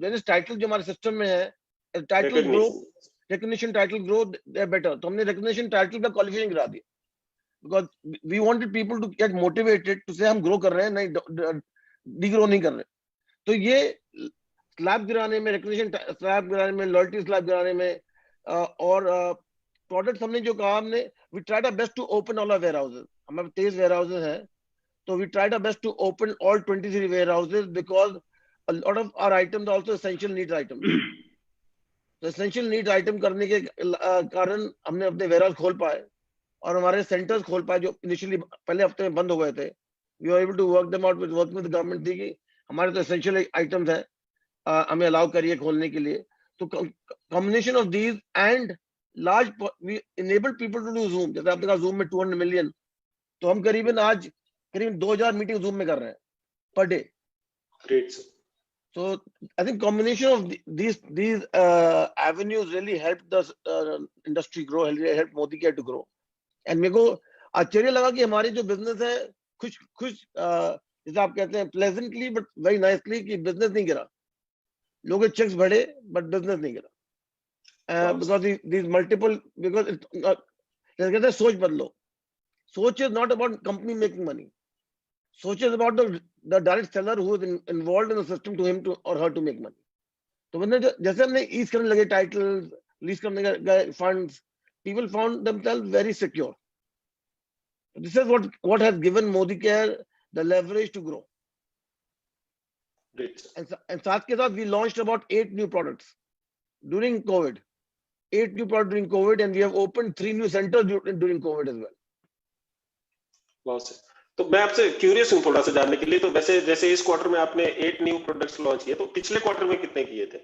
वेरियस टाइटल जो हमारे सिस्टम में है, title grow, recognition title grow better. तो हमने रिकॉग्निशन टाइटल का क्वालिफिकेशन गिरा दिया because we wanted people to get motivated to say हम ग्रो कर रहे हैं, नहीं डिग्रो नहीं कर रहे। तो ये स्लैब गिराने में, रिकॉग्निशन स्लैब गिराने में, लॉयल्टी स्लैब गिराने में, और प्रोडक्ट्स हमने जो कहा, हमने we tried our best to open all our warehouses. हमारे 23 वेयर हाउसेस हैं, तो we tried our best to open all 23 warehouses because a lot of our items are also essential needs items. तो essential needs item करने के कारण हमने अपने ware house खोल पाए और हमारे सेंटर्स खोल पाए जो इनिशियली पहले हफ्ते में बंद हो गए थे। We are able to work them out with working with government थी कि हमारे तो एसेंशियल आइटम्स हैं, हमें अलाउ करिए खोलने के लिए। तो combination of these and large, we enabled people to do Zoom. जैसे आपने कहा जूम में 200 मिलियन, तो हम करीबन आज करीबन 2000 मीटिंग जूम में कर रहे हैं per day. Great, sir. So I think combination of these avenues really helped the industry grow, helped Modicare to grow. And मेरे को आश्चर्य लगा कि हमारे जो बिजनेस है खुश जैसे आप कहते हैं प्लेजेंटली बट वेरी नाइसली, कि बिजनेस नहीं गिरा, लोगों के चेक्स बढ़े बट बिजनेस नहीं गिरा बिकॉज these multiple, because जैसे कहते हैं सोच बदलो। सोच is not about company making money, सोच is about the direct seller who is involved in the system to him to or her to make money. तो मैंने जैसे हमने ईज करने लगे टाइटल्स, लीज करने गए funds, people found themselves very secure. This is what has given Modicare the leverage to grow. Great. And साथ के साथ we launched about 8 new products during COVID. 8 new products during COVID, and we have opened 3 new centers during COVID as well. Wow, sir. तो मैं आपसे curious हूँ थोड़ा सा जानने के लिए, तो वैसे जैसे इस क्वार्टर में आपने 8 न्यू प्रोडक्ट्स लॉन्च किए, तो पिछले क्वार्टर में कितने किए थे?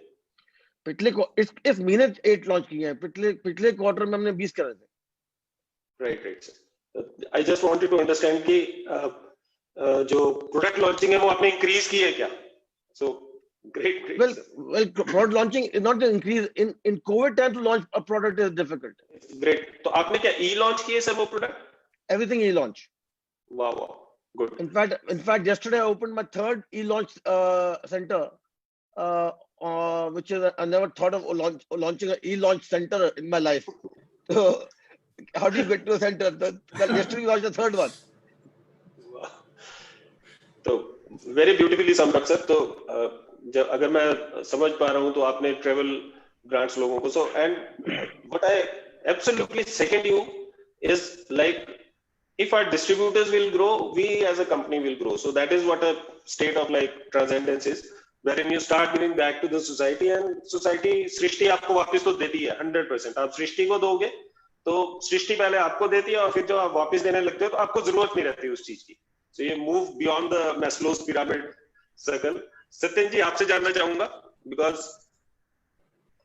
इस महीने 8 लॉन्च किए हैं, पिछले क्वार्टर में हमने 20 करे थे। Right sir. I just wanted to understand कि जो प्रोडक्ट लॉन्चिंग है वो आपने इंक्रीज की है क्या? सो great. Well, product launching is not an increase in COVID time. To launch a product is difficult. Great. तो आपने क्या e-launch किए सर वो product? Everything e-launch. Wow, good. In fact, yesterday I opened my 3rd e-launch center, which is I never thought of launching an e-launch center in my life. So, how do you get to a center? Yesterday we launched the 3rd one. Wow. तो very beautifully summed up, sir. तो जब अगर मैं समझ पा रहा हूँ तो आपने ट्रेवल ग्रांट्स लोगों को, so and what I absolutely second you is like if our distributors will grow, we as a company will grow. So that is what a state of like transcendence is, wherein you start giving back to the society, and society सृष्टि आपको वापस तो देती है 100%. आप सृष्टि को दोगे तो सृष्टि पहले आपको देती है, और फिर जो आप वापस देने लगते हो तो आपको जरूरत नहीं रहती उस चीज की. So you move beyond the Maslow's pyramid circle. Satyan ji, आपसे जानना चाहूंगा, बिकॉज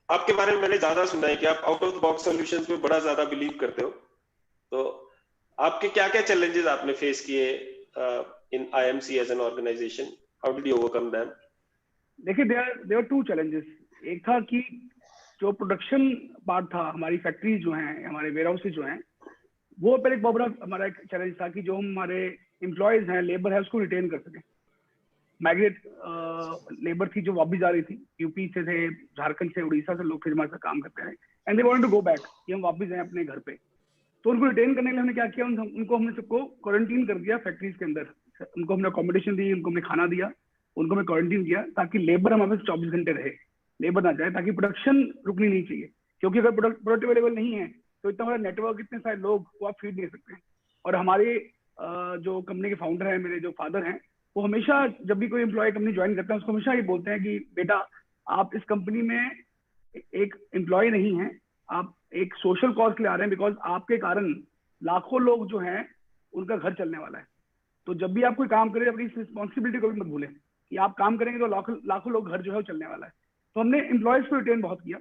आपके बारे में मैंने ज्यादा सुना है कि आप out of the box solutions में बड़ा ज्यादा बिलीव करते हो. तो आपके क्या क्या चैलेंजेस आपने फेस किए in IMC as an organization? How did you overcome them? देखिए, देयर आर 2 चैलेंजेस. एक था कि जो प्रोडक्शन पार्ट था, हमारी फैक्ट्रीज जो हैं, हमारे वेयर हाउसेज जो हैं, वो पहले एक बहुत बड़ा हमारा एक चैलेंज था कि जो हमारे एम्प्लॉयज हैं, लेबर है, उसको रिटेन कर सकें. माइग्रेट लेबर थी जो वापस जा रही थी, यूपी से थे, झारखंड से, उड़ीसा से लोग थे हमारे साथ काम करते हैं, and they wanted to go back, कि हम वापस जाएं अपने घर पे. तो उनको रिटेन करने के लिए हमने क्या किया, उनको हमने सबको क्वारंटीन कर दिया फैक्ट्रीज के अंदर. उनको हमने अकोमोडेशन दी, उनको हमने खाना दिया, उनको हमने क्वारंटीन किया, ताकि लेबर हमारे पास 24 घंटे रहे, लेबर ना जाए, ताकि प्रोडक्शन रुकनी नहीं चाहिए. क्योंकि अगर प्रोडक्ट अवेलेबल नहीं है तो इतना बड़ा नेटवर्क, इतने सारे लोग को आप फीड नहीं सकते. और हमारे जो कंपनी के फाउंडर हैं, मेरे जो फादर हैं, वो हमेशा जब भी कोई एम्प्लॉय कंपनी ज्वाइन करता है उसको हमेशा ये बोलते हैं कि बेटा, आप इस कंपनी में एक एम्प्लॉय नहीं है, आप एक सोशल कॉज के लिए आ रहे हैं, बिकॉज आपके कारण लाखों लोग जो हैं उनका घर चलने वाला है. तो जब भी आप कोई काम करें, अपनी रिस्पॉन्सिबिलिटी को भी मत भूलें कि आप काम करेंगे तो लाखों लोग घर जो है वो चलने वाला है. तो हमने एम्प्लॉयज को रिटेन बहुत किया.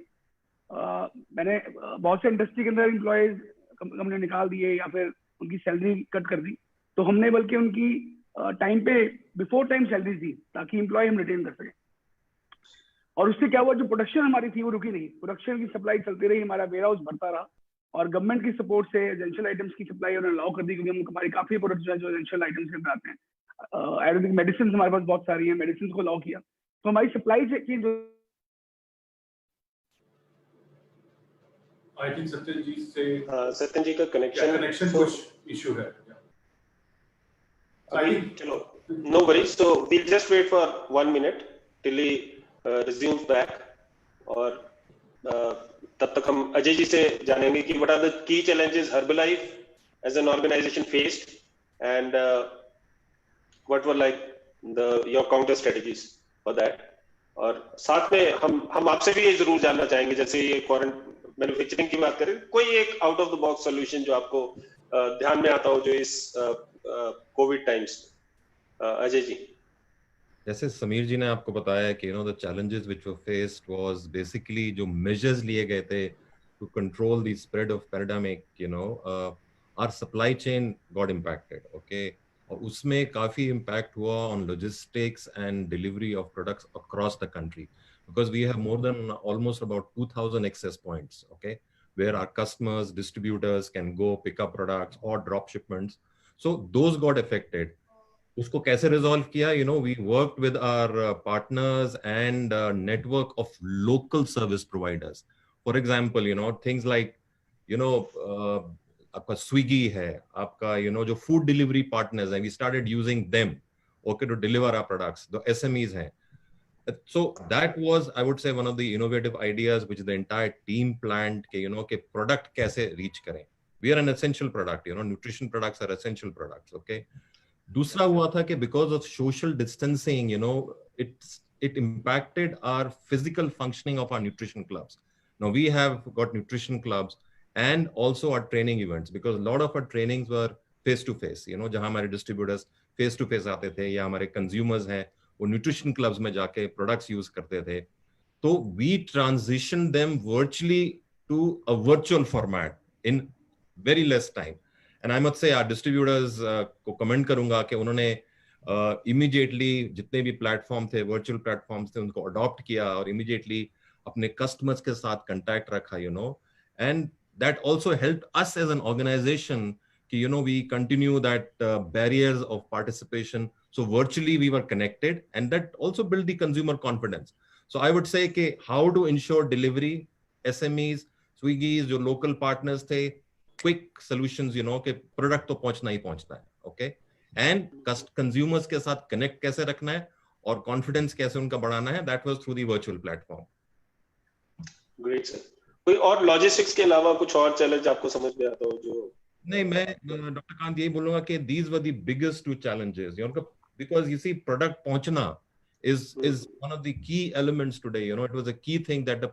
मैंने बहुत से इंडस्ट्री के अंदर एम्प्लॉयज हमने निकाल दिए या फिर उनकी सैलरी कट कर दी. तो हमने बल्कि उनकी टाइम पे बिफोर टाइम सैलरी दी, ताकि एम्प्लॉय हम रिटेन कर सकें. और उससे क्या हुआ, जो प्रोडक्शन हमारी थी वो रुकी नहीं, प्रोडक्शन की सप्लाई चलती रही, हमारा वेयर हाउस भरता रहा. और गवर्नमेंट की सपोर्ट से एसेंशियल आइटम्स की सप्लाई उन्होंने अलाउ कर दी, क्योंकि हम हमारी काफी प्रोडक्ट्स जो है जो एसेंशियल आइटम्स के अंदर आते हैं। आयुर्वेदिक मेडिसिन हमारे पास बहुत सारी हैं, मेडिसिन को अलाउ किया, तो हमारी supply change. I think Satyan ji से सत्यन जी का कनेक्शन कुछ इशू है। चलो, no worries, so we'll just wait for 1 minute till he resumes back, और तब तक हम अजय जी से जानेंगे कि what are the key challenges Herbalife as an organization faced, and what were like your counter strategies for that. और साथ में हम आपसे भी ये जरूर जानना चाहेंगे, जैसे ये मैन्युफैक्चरिंग की बात करें, कोई एक out of the box solution जो आपको ध्यान में आता हो जो इस कोविड टाइम्स। अजय जी, जैसे समीर जी ने आपको बताया कि the challenges which were faced was basically जो मेजर्स लिए गए थे to control the spread of pandemic, our supply chain got impacted, okay, और उसमें काफी इम्पैक्ट हुआ on logistics and delivery of products across the country, because we have more than almost about 2000 access points, okay, where our customers, distributors can go pick up products or drop shipments. So those got affected. उसको कैसे resolve किया? We worked with our partners and network of local service providers. For example, things like, आपका Swiggy है, आपका, जो food delivery partners हैं, we started using them, okay, to deliver our products. The SMEs हैं. So that was, I would say, one of the innovative ideas which the entire team planned, कि product कैसे reach करें. We are an essential product, nutrition products are essential products, okay. दूसरा हुआ था कि because of social distancing, it impacted our physical functioning of our nutrition clubs. Now we have got nutrition clubs and also our training events, because a lot of our trainings were face to face, जहां हमारे distributors face to face आते थे, या हमारे consumers हैं वो nutrition clubs में जाके products use करते थे, तो we transitioned them virtually to a virtual format in very less time. And I must say our distributors को कमेंट करूंगा कि उन्होंने immediately जितने भी प्लेटफॉर्म थे, वर्चुअल प्लेटफॉर्म्स थे, उनको अडॉप्ट किया और immediately अपने कस्टमर्स के साथ कांटेक्ट रखा, and that also helped us as an organization कि we continue that barriers of participation, so virtually we were connected, and that also built the consumer confidence. So I would say कि how to ensure delivery, SMEs, Swiggy's जो local partners थे, quick solutions, कि product तो पहुंचना ही पहुंचना है, okay, and consumers के साथ कनेक्ट कैसे रखना है और कॉन्फिडेंस कैसे उनका बढ़ाना है, that was through the virtual platform. Great sir, कोई और लॉजिस्टिक्स के अलावा कुछ और चैलेंज आपको समझ में आता हो जो? नहीं, मैं डॉक्टर कांत यही बोलूंगा कि these were the biggest two challenges, because you see product पहुंचना is one of the key elements today, it was a key thing that the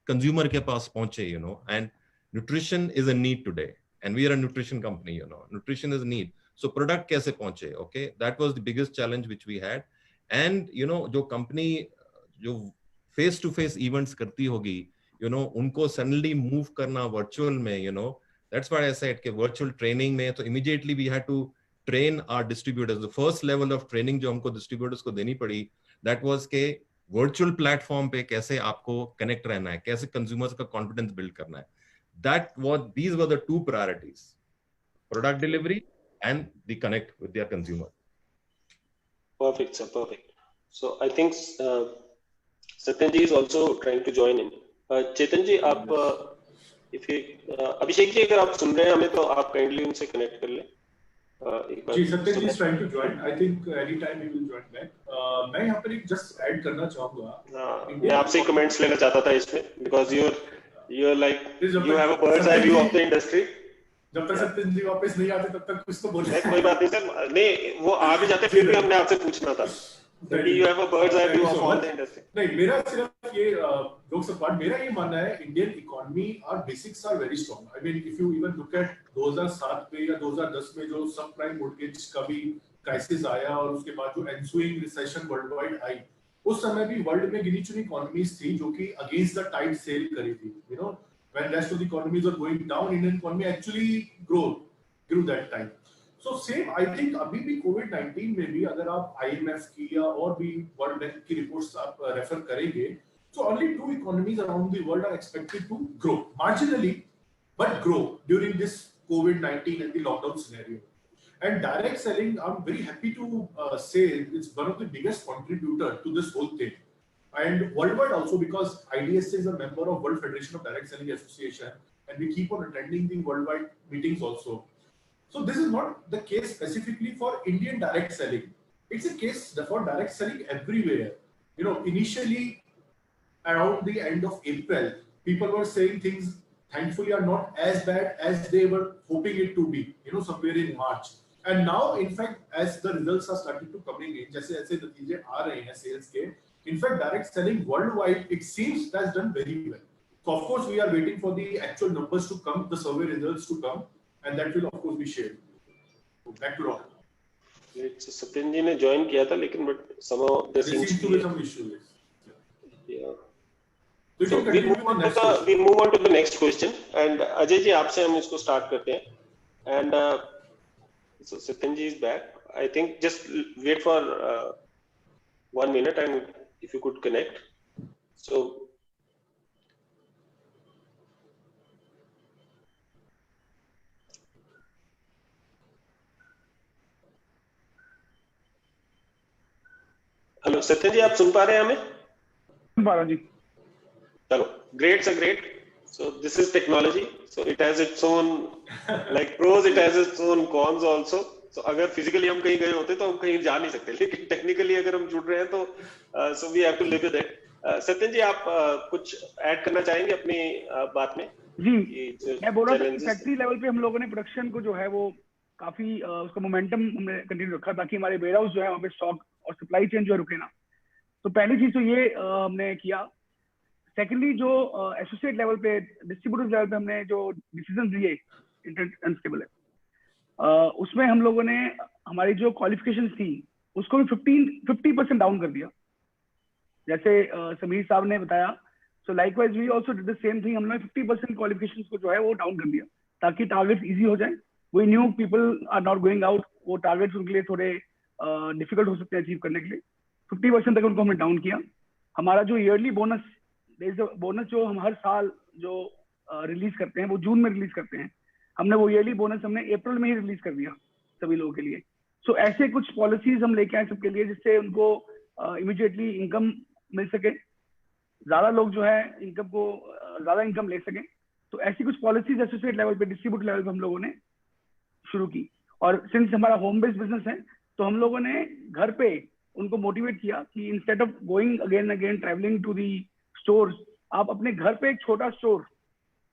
consumer के पास पहुंचे, and nutrition is a need today, and we are a nutrition company, nutrition is a need, so product kaise pahunche, okay, that was the biggest challenge which we had. And jo company jo face to face events karti hogi, unko suddenly move karna virtual mein, that's why I said ke virtual training mein, so immediately we had to train our distributors. The first level of training jo humko distributors ko deni padi, that was ke virtual platform पे कैसे आपको connect रहना है, कैसे consumers का confidence build करना है. These were the two priorities: product delivery and the connect with their consumer. Perfect, sir. Perfect. So I think Satyan ji is also trying to join in. Chetan ji, आप अभिषेक जी अगर आप सुन रहे हैं हमें, तो आप काइंडली उनसे कनेक्ट कर लें. जी, सत्यन जी is trying to join. I think anytime he will join back. मैं यहाँ पर एक just add करना चाहूँगा. मैं आपसे कमेंट्स लेना चाहता था इसमें, because you're like you have a bird's eye view of the industry. जब तक सत्यन जी वापस नहीं आते तब तक कुछ तो बोले. कोई बात नहीं सर, नहीं वो आ भी जाते फिर भी हमने आपसे पूछना था. You have a bird's eye view of all the industry. नहीं, मेरा सिर्फ ये जोक्स अपार्ट, मेरा ये मानना है इंडियन इकोनॉमी और basics are very strong. I mean if you even look at 2007 में या 2010 में जो सब प्राइम मॉर्गेज का भी क्राइसिस आया और उसके बाद जो ensuing recession world wide eye, उस समय भी वर्ल्ड में गिनी चुनी इकोनॉमीज थी जो कि अगेंस्ट द टाइड सेल करी थी. When rest of the economies were going down, Indian economy actually grew that time. So same, I think अभी भी COVID-19 में भी अगर आप IMF की या और भी वर्ल्ड बैंक की रिपोर्ट्स आप रेफर करेंगे, so only 2 economies around the world are expected to grow marginally, but grow during this COVID-19 and the lockdown scenario. And direct selling, I'm very happy to say it's one of the biggest contributor to this whole thing. And worldwide also, because IDSA is a member of World Federation of Direct Selling Association, and we keep on attending the worldwide meetings also. So this is not the case specifically for Indian direct selling. It's a case for direct selling everywhere. You know, initially around the end of April, people were saying things thankfully are not as bad as they were hoping it to be, you know, somewhere in March. And now, in fact, as the results are starting to coming in, जैसे ऐसे नतीजे आ रहे हैं sales के, in fact, direct selling worldwide, it seems has done very well. So of course, we are waiting for the actual numbers to come, the survey results to come, and that will of course be shared. So back to Rob. Satyan जी ने join किया था, लेकिन but somehow there seems to be some issues. Yeah. So we move on to the next question, and Ajay ji आपसे हम इसको start करते हैं, and so Satyan ji is back. I think just wait for 1 minute, and if you could connect. So hello Satyan ji, आप सुन पा रहे हैं हमें? सुन पा रहा हूं जी. चलो, great sir, great. So this is technology. So it has its own like pros, it has its own cons also. So अगर physically हम कहीं गए होते तो हम कहीं जा नहीं सकते, लेकिन technically अगर हम जुड़ रहे हैं तो so we have to live with it. Satyan ji, आप कुछ ऐड करना चाहेंगे अपनी बात में? जी, मैं बोल रहा था कि फैक्ट्री लेवल पे हम लोगों ने प्रोडक्शन को जो है वो काफी उसका मोमेंटम हमने कंटिन्यू रखा ताकि हमारे वेयर हाउस जो है वहाँ पे स्टॉक और सप्लाई चेन जो है रुके ना. तो पहली चीज तो ये हमने किया. सेकेंडली, जो एसोसिएट लेवल पे, डिस्ट्रीब्यूटर लेवल पे हमने जो डिसीजन लिए अनस्टेबल है, उसमें हम लोगों ने हमारी जो क्वालिफिकेशन थी उसको भी 50% डाउन कर दिया, जैसे समीर साहब ने बताया. So likewise we also did the same thing. हमने 50% क्वालिफिकेशंस को जो है वो डाउन कर दिया ताकि टारगेट्स इजी हो जाए. We new people are not going out, वो टारगेट्स उनके लिए थोड़े डिफिकल्ट हो सकते हैं अचीव करने के लिए. 50% तक उनको हमने डाउन किया. हमारा जो ईयरली बोनस जो हम हर साल जो रिलीज करते हैं वो जून में रिलीज करते हैं, हमने वो ईयरली बोनस हमने अप्रैल में ही रिलीज कर दिया सभी लोगों के लिए. सो ऐसे कुछ पॉलिसीज हम लेके आए सबके लिए, जिससे उनको इमीडिएटली इनकम मिल सके, ज्यादा लोग जो है इनकम को ज्यादा इनकम ले सकें. तो ऐसी कुछ पॉलिसीज एसोसिएट लेवल पे, डिस्ट्रीब्यूटर लेवल पे हम लोगों ने शुरू की. और सिंस हमारा होम बेस्ड बिजनेस है तो हम लोगों ने घर पे उनको मोटिवेट किया कि instead of going again again travelling to the stores, आप अपने घर पे एक छोटा स्टोर,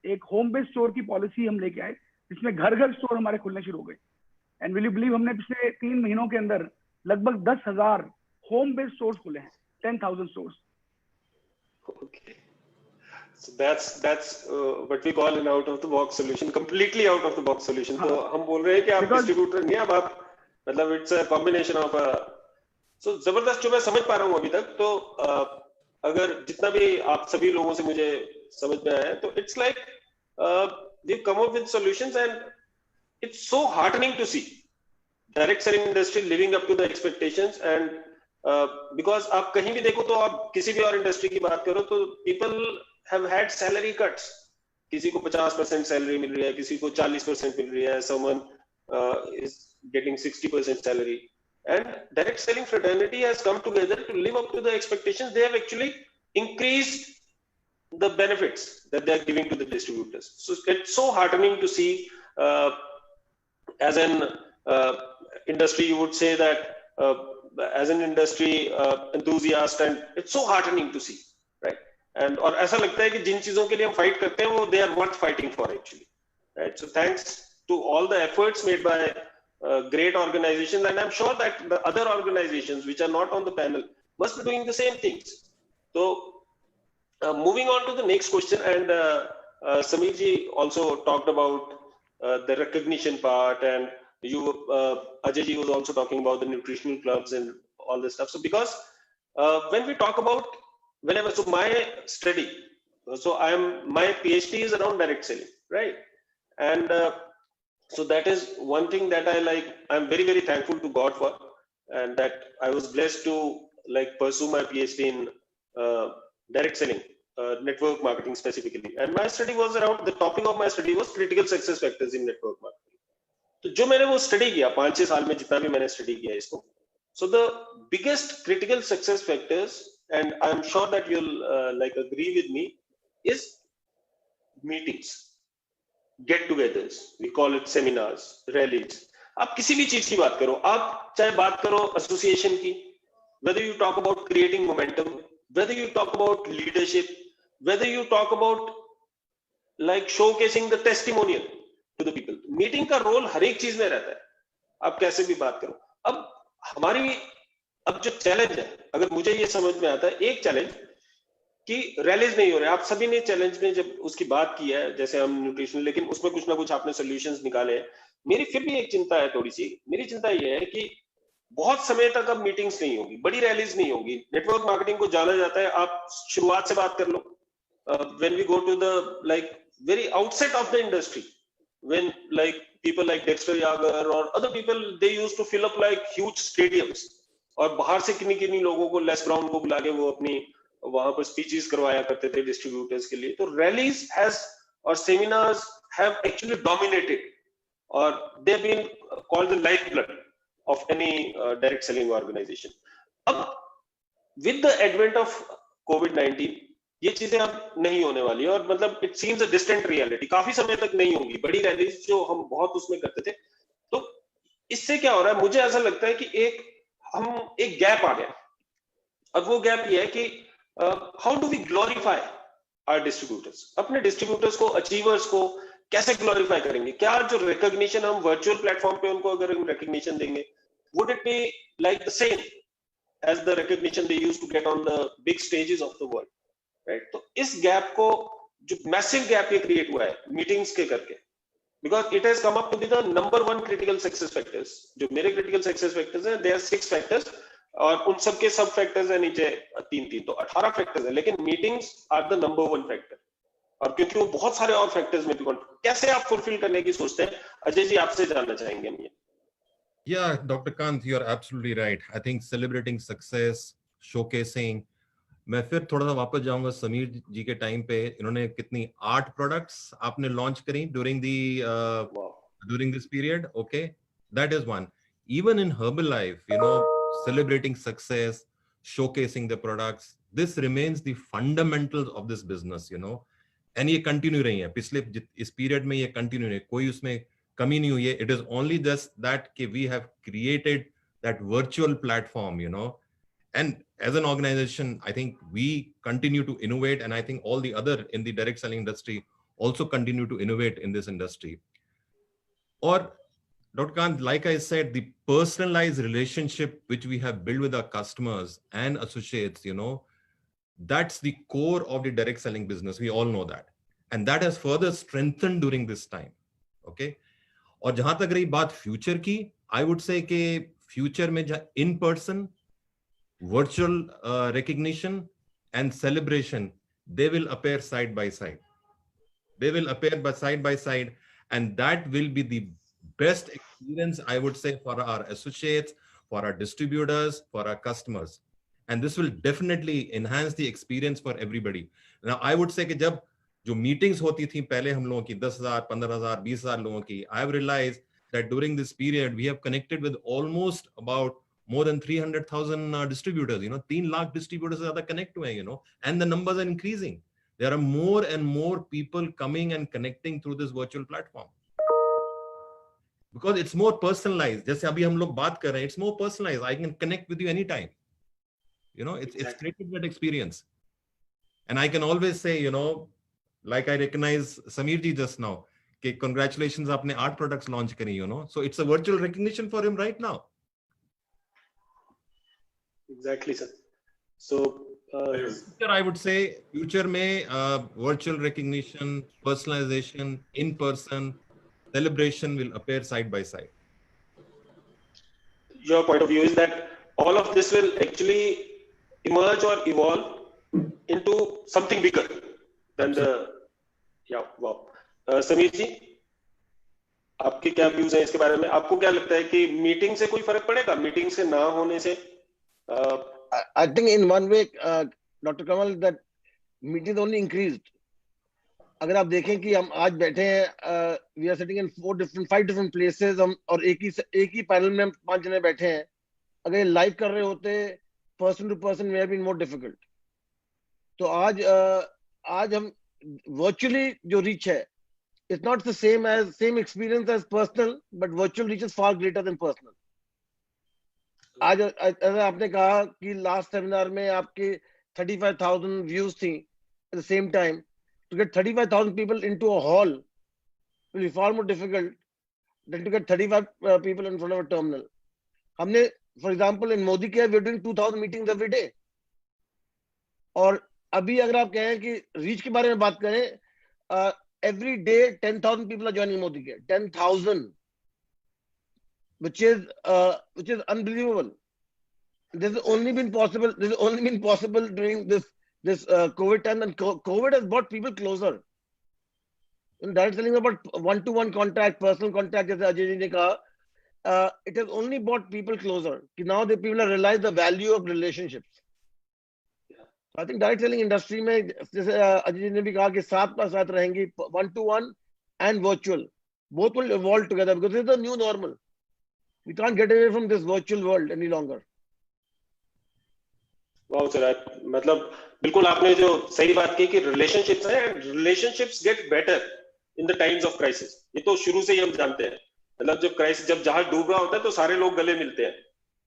एक होम बेस्ड स्टोर की पॉलिसी हम लेके आए, जिसमें घर घर स्टोर हमारे खुलने शुरू हो गए. एंड विल यू बिलीव, हमने पिछले 3 महीनों के अंदर लगभग 10,000 होम बेस्ड स्टोर्स खुले हैं, 10,000 stores. Okay, so that's what we call an out of the box solution, completely out of the box solution. तो हम बोल रहे हैं कि आप डिस्ट्रीब्यूटर नहीं, अब आप मतलब इट्स अ कॉम्बिनेशन ऑफ सो जबरदस्त जो मैं समझ पा रहा हूँ अभी तक. तो अगर जितना भी आप सभी लोगों से मुझे समझ में आया है, तो it's like we come up with solutions, and it's so heartening to see direct selling industry living up to the expectations. And because आप कहीं भी देखो, तो आप किसी भी और इंडस्ट्री की बात करो तो people have had salary cuts. किसी को 50% सैलरी मिल रही है, किसी को 40% मिल रही है, someone is getting 60% salary. And direct selling fraternity has come together to live up to the expectations. They have actually increased the benefits that they are giving to the distributors. So it's so heartening to see. As an industry, you would say that as an industry enthusiast, and it's so heartening to see, right? And और ऐसा लगता है कि जिन चीजों के लिए हम fight करते हैं वो they are worth fighting for actually, right? So thanks to all the efforts made by great organizations, and I'm sure that the other organizations which are not on the panel must be doing the same things. So moving on to the next question, and Sameer ji also talked about the recognition part, and you Ajay ji was also talking about the nutritional clubs and all this stuff. So because when we talk about so my study, so my PhD is around direct selling, right? And so that is one thing that I like. I'm very, very thankful to God for, and that I was blessed to like pursue my PhD in direct selling. network marketing specifically, and my study was around, the topic of my study was critical success factors in network marketing. तो जो मैंने वो study किया 5-6 साल में, जितना भी मैंने स्टडी किया इसको, so the biggest critical success factors, and I'm sure that you'll like agree with me, is meetings, get-togethers, we call it seminars, rallies. आप किसी भी चीज की बात करो, आप चाहे बात करो एसोसिएशन की, whether you talk about creating momentum, whether you talk about leadership, whether you talk about like showcasing the testimonial to the people, meeting का रोल हर एक चीज में रहता है, आप कैसे भी बात करो. अब हमारी अब जो चैलेंज है, अगर मुझे ये समझ में आता है, एक चैलेंज कि रैलीज नहीं हो रहे. आप सभी ने चैलेंज में जब उसकी बात की है, जैसे हम न्यूट्रिशन, लेकिन उसमें कुछ ना कुछ आपने सोल्यूशंस निकाले हैं. मेरी फिर भी एक चिंता है, थोड़ी सी मेरी चिंता ये है कि बहुत समय तक अब मीटिंग्स नहीं होगी, बड़ी रैलीज नहीं होगी. नेटवर्क मार्केटिंग को जाना जाता है, आप शुरुआत से बात कर लो, when we go to the like very outset of the industry, when like people like Dexter Yager or other people, they used to fill up like huge stadiums, और बाहर से किन्हीं लोगों को, लेस ब्राउन को बुला के वो अपनी वहां पर स्पीचेस करवाया करते थे डिस्ट्रीब्यूटर्स के लिए. तो रैलीज हैज और सेमिनार्स हैव एक्चुअली डोमिनेटेड, और they have been called the life blood of any direct selling organisation. अब विद द एडवेंट ऑफ कोविड-19 ये चीजें अब नहीं होने वाली है, और मतलब it seems a distant reality, काफी समय तक नहीं होगी बड़ी रैलीज जो हम बहुत उसमें करते थे. तो इससे क्या हो रहा है, मुझे ऐसा लगता है कि एक गैप आ गया. अब वो गैप ये है कि how do we glorify our distributors, अपने डिस्ट्रीब्यूटर्स को, अचीवर्स को कैसे ग्लोरीफाई करेंगे. क्या जो रिकॉग्निशन हम वर्चुअल प्लेटफॉर्म पे उनको अगर हम रिकॉग्निशन देंगे, would it be like the same as the recognition they used to get on the big stages of the world, right. तो इस गैप को, जो मैसिव गैप ये क्रिएट हुआ है मीटिंग्स के करके, because it has come up to be the number 1 critical success factors. जो मेरे क्रिटिकल सक्सेस फैक्टर्स हैं, दे आर 6 फैक्टर्स, और उन सबके सब फैक्टर्स है नीचे 3-3, तो 18 फैक्टर्स है, लेकिन meetings are the number 1 factor. और क्योंकि वो बहुत सारे और फैक्टर्स में भी कैसे आप फुलफिल करने की सोचते हैं, अजय जी आपसे जानना चाहेंगे हम ये. Yeah, Dr. Kant, you're absolutely right. I think celebrating success, showcasing. मैं फिर थोड़ा सा वापस जाऊंगा समीर जी के टाइम पे. इन्होंने कितनी 8 प्रोडक्ट्स आपने लॉन्च करी during this period. Okay, that is one. Even in Herbalife, you know, celebrating success, showcasing the products, this remains the fundamentals of this business, you know. And ये कंटिन्यू रही है पिछले इस पीरियड में, ये continue रही है, कोई उसमें कमी नहीं हुई है. It is only just that कि we have created that virtual platform, you know. And as an organization, I think we continue to innovate, and I think all the other in the direct selling industry also continue to innovate in this industry. Or Dr. Kant, like I said, the personalized relationship which we have built with our customers and associates, you know, that's the core of the direct selling business. We all know that. And that has further strengthened during this time. Okay. और जहां तक रही बात future की, I would say कि future में in person, virtual recognition and celebration, they will appear side by side. They will appear side by side, and that will be the best experience, I would say, for our associates, for our distributors, for our customers. And this will definitely enhance the experience for everybody. Now, I would say कि जब जो meetings होती थी पहले हम लोगों की 10,000, 15,000, 20,000 लोगों की, I have realized that during this period we have connected with almost about more than 300,000 distributors, you know, 3 lakh distributors are connect to, you know, and the numbers are increasing. There are more and more people coming and connecting through this virtual platform. Because it's more personalized. जैसे अभी हम लोग बात कर रहे हैं, it's more personalized. I can connect with you anytime. You know, it's created that experience. And I can always say, you know, like I recognize Sameer ji just now, कि congratulations, आपने 8 products launch करी, you know. So it's a virtual recognition for him right now. Exactly, sir. So future, I would say future में virtual recognition, personalization, in person, celebration will appear side by side. Your point of view is that all of this will actually emerge or evolve into something bigger than the, yeah, wow. Sameer जी, आपके क्या views हैं इसके बारे में? आपको क्या लगता है कि मीटिंग से कोई फर्क पड़ेगा, मीटिंग से ना होने से? I think in one way, Dr. Kamal, that meeting only increased. अगर आप देखें कि हम आज बैठे हैं, we are sitting in 5 different places, हम और एक ही पैनल में हम 5 जने बैठे हैं. अगर ये लाइव कर रहे होते person to person they have been more difficult. तो आज हम वर्चुअली जो रीच है, it's not the same experience as personal, but virtual reach is far greater than personal. आज अगर आपने कहा कि लास्ट सेमिनार में आपके 35,000 views थी at the same time, to get 35,000 people into a hall will be far more difficult than to get 35 people in front of a terminal. हमने, for example, in Modi Care, we are doing 2,000 meetings every day. और अभी अगर आप कहें कि reach के बारे में बात करें, every day 10,000 people are joining Modi Care. 10,000, which is unbelievable. This has only been possible during this COVID time, and COVID has brought people closer. In direct selling about one-to-one contact, personal contact, जैसे अजय जी ने कहा, it has only brought people closer. कि now the people have realized the value of relationships. I think direct selling industry में जैसे अजय जी ने भी कहा कि साथ रहेंगी, one-to-one and virtual, both will evolve together because this is the new normal. We can't get away from this virtual world any longer. Wow sir, मतलब बिल्कुल आपने जो सही बात की कि रिलेशनशिप्स हैं, and relationships get better in the times of crisis. ये तो शुरू से ही हम जानते हैं. मतलब जब जहाज डूब रहा होता है तो सारे लोग गले मिलते हैं,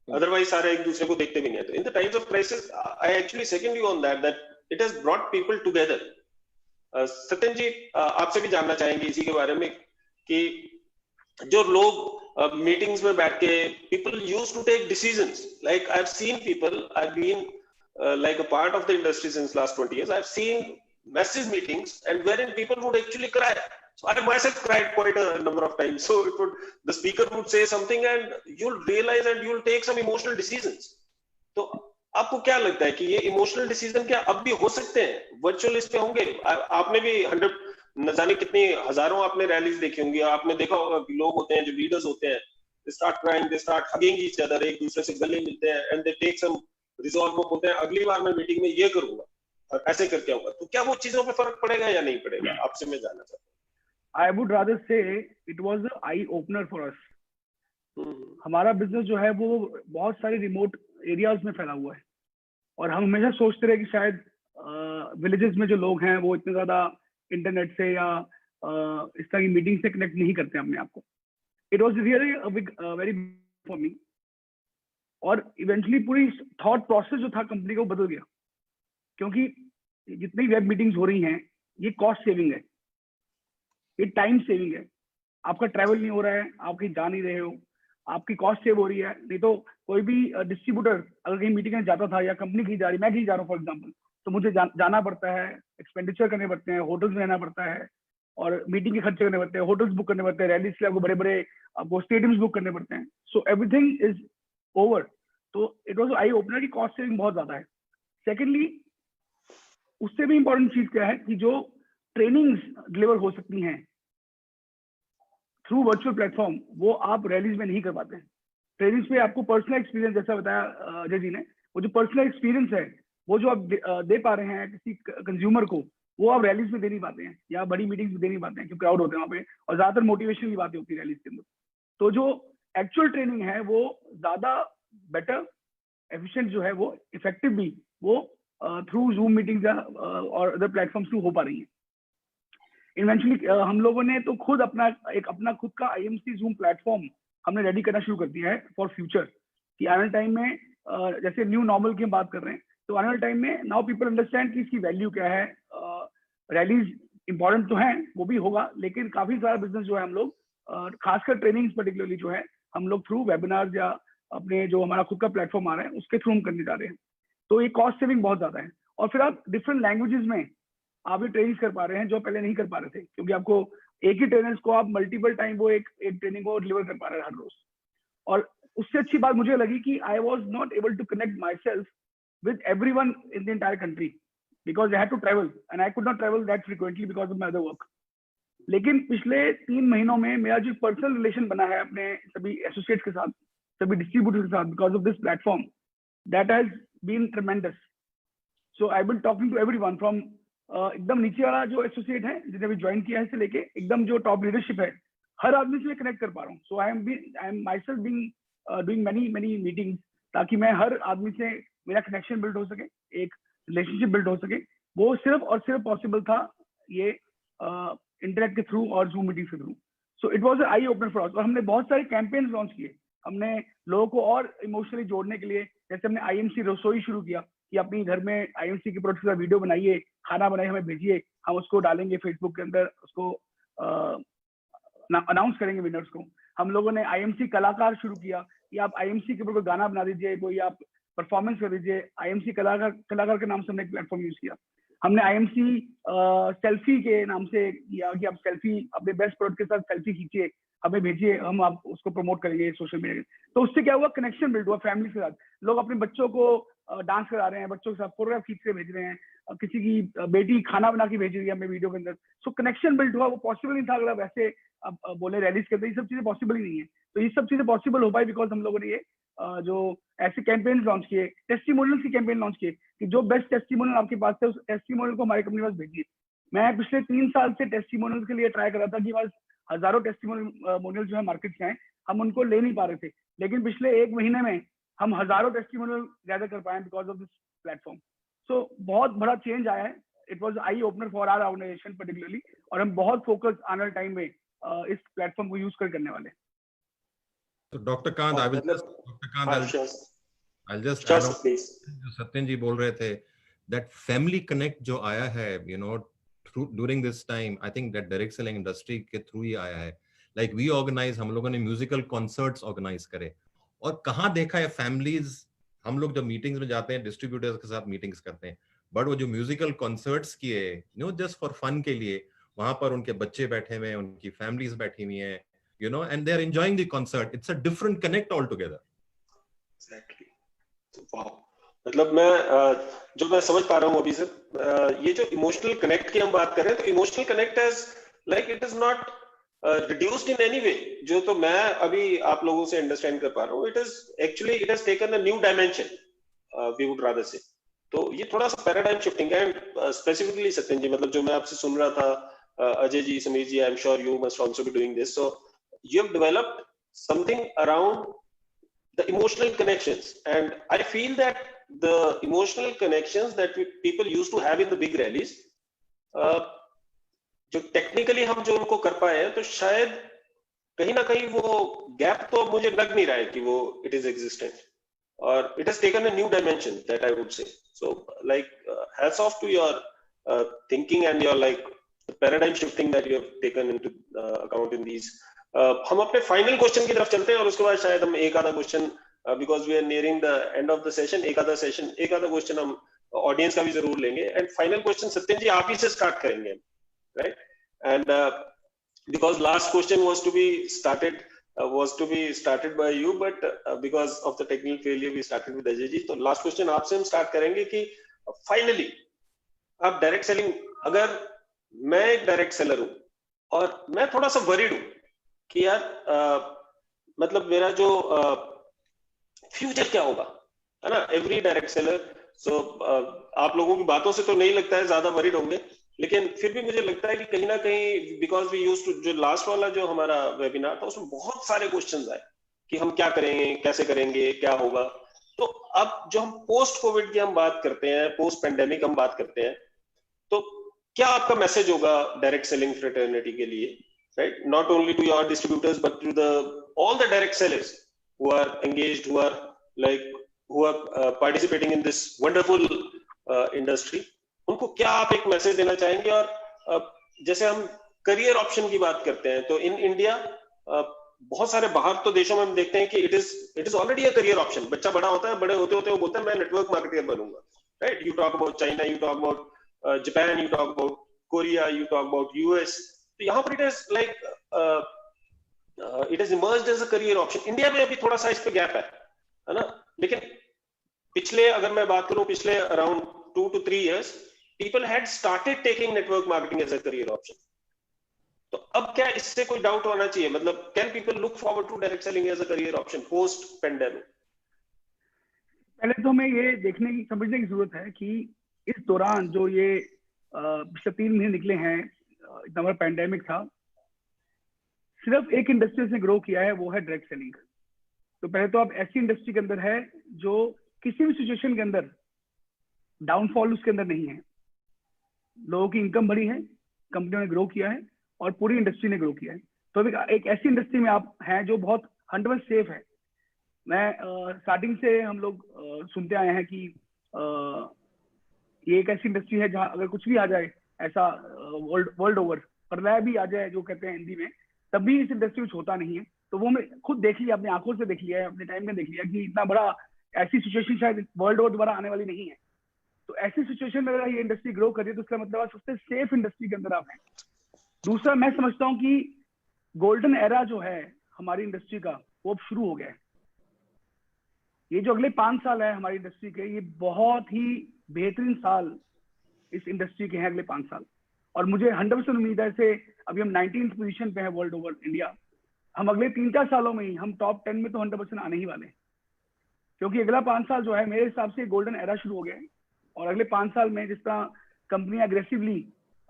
अदरवाइज सारे एक दूसरे को देखते भी नहीं है. तो in the times of crisis I actually second you on that it has brought people together. Satyan ji, आपसे भी जानना चाहेंगे इसी के बारे में कि जो लोग मीटिंग्स में बैठ के people used to take decisions, like I have seen people, I have been like a part of the industry since last 20 years. I've seen massive meetings and wherein people would actually cry. So I myself cried quite a number of times. So the speaker would say something and you'll realize and you'll take some emotional decisions. तो आपको क्या लगता है कि ये emotional decision क्या अब भी हो सकते हैं, वर्चुअल इस पे होंगे? आपने भी 100 न जाने कितनी हजारों आपने रैलीज देखी होंगी, आपने देखा होगा कि लोग होते हैं जो लीडर्स होते हैं, they start crying, they start hugging each other, एक दूसरे से गले मिलते हैं and they take some resolve को बोलते हैं अगली बार मैं मीटिंग में ये करूंगा और ऐसे करके आऊंगा. तो क्या वो चीजों पे फर्क पड़ेगा या नहीं पड़ेगा, आपसे मैं जानना चाहता हूं. आई वुड रादर से it was a I opener for us. हमारा बिजनेस जो है वो बहुत सारे रिमोट एरियाज में फैला हुआ है और हम हमेशा सोचते रहे कि शायद विलेजेस में जो लोग हैं वो इतने ज्यादा इंटरनेट से या इस तरह की मीटिंग से कनेक्ट नहीं करते अपने आप को. It was really very for me. और इवेंचुअली पूरी थॉट प्रोसेस जो था कंपनी का वो बदल गया, क्योंकि जितनी वेब मीटिंग्स हो रही हैं ये कॉस्ट सेविंग है, ये टाइम सेविंग है. आपका ट्रैवल नहीं हो रहा है, आप कहीं जा नहीं रहे हो, आपकी कॉस्ट सेव हो रही है. नहीं तो कोई भी डिस्ट्रीब्यूटर अगर कहीं मीटिंग में जाता था या कंपनी कहीं जा रही, मैं कहीं जा रहा हूँ फॉर एग्जाम्पल, तो मुझे जाना पड़ता है, एक्सपेंडिचर करने पड़ते हैं, होटल्स में रहना पड़ता है और मीटिंग के खर्चे करने पड़ते हैं, होटल्स बुक करने पड़ते हैं, रैलीज के लिए आपको बड़े बड़े आपको स्टेडियम्स बुक करने पड़ते हैं. So everything is over. तो इट वाज आई ओपनर की कॉस्ट सेविंग बहुत ज्यादा है. सेकेंडली, उससे भी इंपॉर्टेंट चीज क्या है कि जो ट्रेनिंग्स डिलीवर हो सकती हैं थ्रू वर्चुअल प्लेटफॉर्म, वो आप रैलीज में नहीं कर पाते हैं. ट्रेनिंग्स पे आपको पर्सनल एक्सपीरियंस, जैसा बताया अजय जी ने, वो जो पर्सनल एक्सपीरियंस है वो जो आप दे पा रहे हैं किसी कंज्यूमर को, वो आप रैलीज में दे नहीं पाते हैं या बड़ी मीटिंग्स में दे नहीं पाते हैं क्योंकि क्राउड होते हैं वहाँ पे और ज्यादातर मोटिवेशन की बातें होती है रैलीज के अंदर. तो जो एक्चुअल ट्रेनिंग है वो ज्यादा बेटर, एफिशिएंट जो है वो इफेक्टिव भी वो थ्रू जूम मीटिंग्स और अदर प्लेटफॉर्म्स थ्रू हो पा रही है. इवेंचुअली हम लोगों ने तो खुद अपना खुद का IMC जूम प्लेटफॉर्म हमने रेडी करना शुरू कर दिया है फॉर फ्यूचर, कि आने वाले टाइम में जैसे न्यू नॉर्मल की हम बात कर रहे हैं, तो आने वाले टाइम में नाउ पीपल अंडरस्टैंड कि इसकी वैल्यू क्या है. रैलीज इंपॉर्टेंट तो हैं, वो भी होगा, लेकिन काफी सारा बिजनेस जो है हम लोग खासकर ट्रेनिंग्स पर्टिकुलरली जो है हम लोग थ्रू वेबिनार्स या अपने जो हमारा खुद का प्लेटफॉर्म आ रहा है उसके थ्रू हम करने जा रहे हैं. तो ये कॉस्ट सेविंग बहुत ज्यादा है. और फिर आप डिफरेंट लैंग्वेजेस में आप ये ट्रेनिंग कर पा रहे हैं जो पहले नहीं कर पा रहे थे, क्योंकि आपको एक ही ट्रेनर्स को आप मल्टीपल टाइम वो एक ट्रेनिंग को डिलीवर कर पा रहे हैं हर रोज. और उससे अच्छी बात मुझे लगी कि I was not able to connect myself with everyone in the entire country because I had to travel and I could not travel that frequently because of my other work. लेकिन पिछले 3 महीनों में मेरा जो personal relation बना है अपने सभी एसोसिएट्स के साथ, सभी डिस्ट्रीब्यूटर्स के साथ, because of this platform, that has been tremendous. So I've been talking to everyone from एकदम नीचे वाला जो एसोसिएट है जिन्हें भी ज्वाइन किया है से लेके एकदम जो टॉप लीडरशिप है, हर आदमी से मैं कनेक्ट कर पा रहा हूँ. So I am myself doing many meetings, ताकि मैं हर आदमी से मेरा कनेक्शन बिल्ड हो सके, एक रिलेशनशिप बिल्ड हो सके. वो सिर्फ और सिर्फ पॉसिबल था ये इंटरनेट के थ्रू और जूम मीटिंग के through. So it was I opener for us. और हमने बहुत सारे कैंपेन्स लॉन्च किए. हमने लोगों को और इमोशनली जोड़ने के लिए, जैसे हमने IMC रसोई शुरू किया कि अपनी घर में IMC के प्रोडक्ट का वीडियो बनाइए, खाना बनाइए, हमें भेजिए, हम उसको डालेंगे फेसबुक के अंदर, उसको अनाउंस करेंगे विनर्स को. हम लोगों ने IMC कलाकार शुरू किया कि आप IMC के ऊपर गाना बना दीजिए, कोई आप परफॉर्मेंस कर दीजिए. IMC कलाकार के नाम से हमने एक प्लेटफॉर्म यूज किया. हमने IMC सेल्फी के नाम से किया कि आप सेल्फी अपने बेस्ट प्रोडक्ट के साथ सेल्फी खींचिए, हमें भेजिए, हम आप उसको प्रमोट करेंगे सोशल मीडिया. तो उससे क्या हुआ, कनेक्शन बिल्ड हुआ फैमिली के साथ. लोग अपने बच्चों को डांस करा रहे हैं, बच्चों के साथ फोटोग्राफ खींच के भेज रहे हैं, किसी की बेटी खाना बना के भेज रही है हमें वीडियो के अंदर. सो कनेक्शन बिल्ड हुआ. वो पॉसिबल नहीं था अगर आप ऐसे अब बोले रैलीज करते, ये सब चीजें पॉसिबल ही नहीं है. तो ये सब चीजें पॉसिबल हो पाई बिकॉज हम लोगों ने ये जो ऐसे कैंपेन लॉन्च किए, टेस्टिमोनियल की कैंपेन लॉन्च किए कि जो बेस्ट टेस्टिमोनियल आपके पास है उस टेस्टिमोनियल को हमारी कंपनी के पास भेजिए. मैं पिछले 3 साल से टेस्टिमोनियल के लिए ट्राई कर रहा था कि बस हजारों टेस्टिमोनियल जो है मार्केट से हैं, हम उनको ले नहीं पा रहे थे. लेकिन पिछले 1 महीने में हम हजारों टेस्टिमोनियल गैदर कर पाए because of this platform. So बहुत बड़ा चेंज आया है. It was eye opener for our organisation particularly, और हम बहुत फोकस आने वाले टाइम में इस प्लेटफॉर्म को यूज करने वाले हैं. So Dr. Kant, I'll just add on जो सत्यन जी बोल रहे थे, that family connect जो आया है, during this time, I think that direct selling industry के through ही आया है. Like we organize, हम लोगों ने musical concerts organize करे, और कहाँ देखा है families, हम लोग जब meetings में जाते हैं distributors के साथ meetings करते हैं, but वो जो musical concerts किए, just for fun के लिए, वहाँ पर उनके बच्चे बैठे हुए हैं, उनकी families बैठी हुई हैं, and they're enjoying the concert. It's a different connect altogether. Exactly. Wow. मतलब जो मैं समझ पा रहा हूँ अभी सर, ये जो इमोशनल कनेक्ट की हम बात कर रहे हैं, तो emotional connect is like it is not reduced in any way. जो तो मैं अभी आप लोगों से अंडरस्टैंड कर पा रहा हूँ, it is actually it has taken a new dimension, we would rather say. तो ये थोड़ा सा पैराडाइम शिफ्टिंग है. एंड स्पेसिफिकली सत्यन जी, मतलब जो मैं आपसे सुन रहा था, Ajay ji, Sameer ji, I am sure you must also be doing this. So you have developed something around the emotional connections, and I feel that the emotional connections that people used to have in the big rallies, जो technically हम जो उनको कर पाए हैं, तो शायद कहीं ना कहीं वो गैप तो मुझे लग नहीं रहा है कि वो it is existent, or it has taken a new dimension, that I would say. So like hats off to your thinking and your like the paradigm shifting that you have taken into account in these. हम अपने final question की तरफ चलते हैं, और उसके बाद शायद हम एक आधा question, because we are nearing the end of the session, एक आधा क्वेश्चन हम ऑडियंस का भी जरूर लेंगे. And final question Satyan ji आप ही से स्टार्ट करेंगे, right? And because last question was to be started by you, but because of the technical failure we started with Ajay ji. तो लास्ट क्वेश्चन आपसे हम स्टार्ट करेंगे कि फाइनली आप डायरेक्ट सेलिंग, अगर मैं एक डायरेक्ट सेलर हूं और मैं थोड़ा सा वरीड हूं कि यार मतलब मेरा जो फ्यूचर क्या होगा, है ना, एवरी डायरेक्ट सेलर. सो आप लोगों की बातों से तो नहीं लगता है ज्यादा वरीड होंगे, लेकिन फिर भी मुझे लगता है कि कहीं ना कहीं बिकॉज वी यूज्ड टू, जो लास्ट वाला जो हमारा वेबिनार था उसमें बहुत सारे क्वेश्चंस आए कि हम क्या करेंगे, कैसे करेंगे, क्या होगा. तो अब जो हम पोस्ट कोविड की हम बात करते हैं, पोस्ट पेंडेमिक हम बात करते हैं, तो क्या आपका मैसेज होगा डायरेक्ट सेलिंग फ्रेटर्निटी के लिए, right? Not only to your distributors, but to all the direct sellers who are engaged, who are participating in this wonderful industry. उनको क्या आप एक मैसेज देना चाहेंगे? और जैसे हम करियर ऑप्शन की बात करते हैं, तो इन इंडिया बहुत सारे बाहर तो देशों में हम देखते हैं कि it is already a career option. बच्चा बड़ा होता है, बड़े होते होते वो बोलता है मैं नेटवर्क मार्केटर बनूंगा, right? You talk about China, you talk about Japan, you talk about Korea, you talk about US. तो यहाँ पर it is like it is emerged as a career option. India में अभी थोड़ा सा इस पे गैप है ना? लेकिन पिछले, अगर मैं बात करूं, पिछले around 2 to 3 years people had started taking network marketing as a career option. तो अब क्या इससे कोई डाउट होना चाहिए? मतलब can people look forward to direct selling as a career option post pandemic? पहले तो हमें ये समझने की जरूरत है कि इस दौरान जो ये पिछले 3 महीने निकले हैं, इतना बड़ा पैंडेमिक था, सिर्फ एक इंडस्ट्री से ग्रो किया है, वो है डायरेक्ट सेलिंग। तो पहले तो आप ऐसी इंडस्ट्री के अंदर है जो किसी भी सिचुएशन के अंदर डाउनफॉल उसके अंदर नहीं है। लोगों की इनकम बढ़ी है, कंपनियों ने ग्रो किया है और पूरी इंडस्ट्री ने ग्रो किया है। तो एक ऐसी इंडस्ट्री में आप हैं जो बहुत 100% सेफ है। मैं स्टार्टिंग से हम लोग सुनते आए हैं कि ये एक ऐसी इंडस्ट्री है जहां अगर कुछ भी आ जाए, ऐसा वर्ल्ड ओवर प्रलय भी आ जाए जो कहते हैं हिंदी में, तब भी इस इंडस्ट्री में होता नहीं है। तो वो मैं खुद देख लिया, अपनी आंखों से देख लिया है, अपने टाइम में देख लिया कि इतना बड़ा ऐसी सिचुएशन शायद वर्ल्ड ओवर दोबारा आने वाली नहीं है। तो ऐसी सिचुएशन में अगर ये इंडस्ट्री ग्रो कर रही है तो इसका मतलब सबसे सेफ इंडस्ट्री के अंदर आप हैं। दूसरा, मैं समझता हूँ कि गोल्डन एरा जो है हमारी इंडस्ट्री का, वो अब शुरू हो गया है। ये जो अगले 5 साल है हमारी इंडस्ट्री के, ये बहुत ही बेहतरीन साल इस इंडस्ट्री के हैं, अगले 5 साल। और मुझे 100% उम्मीद है, से अभी हम 19th पोजीशन पे है वर्ल्ड ओवर इंडिया, हम अगले 3-4 सालों में ही हम टॉप 10 में तो 100% आने ही वाले हैं। क्योंकि अगला 5 साल जो है मेरे हिसाब से गोल्डन एरा शुरू हो गया है। और अगले 5 साल में जिस तरह कंपनियां अग्रेसिवली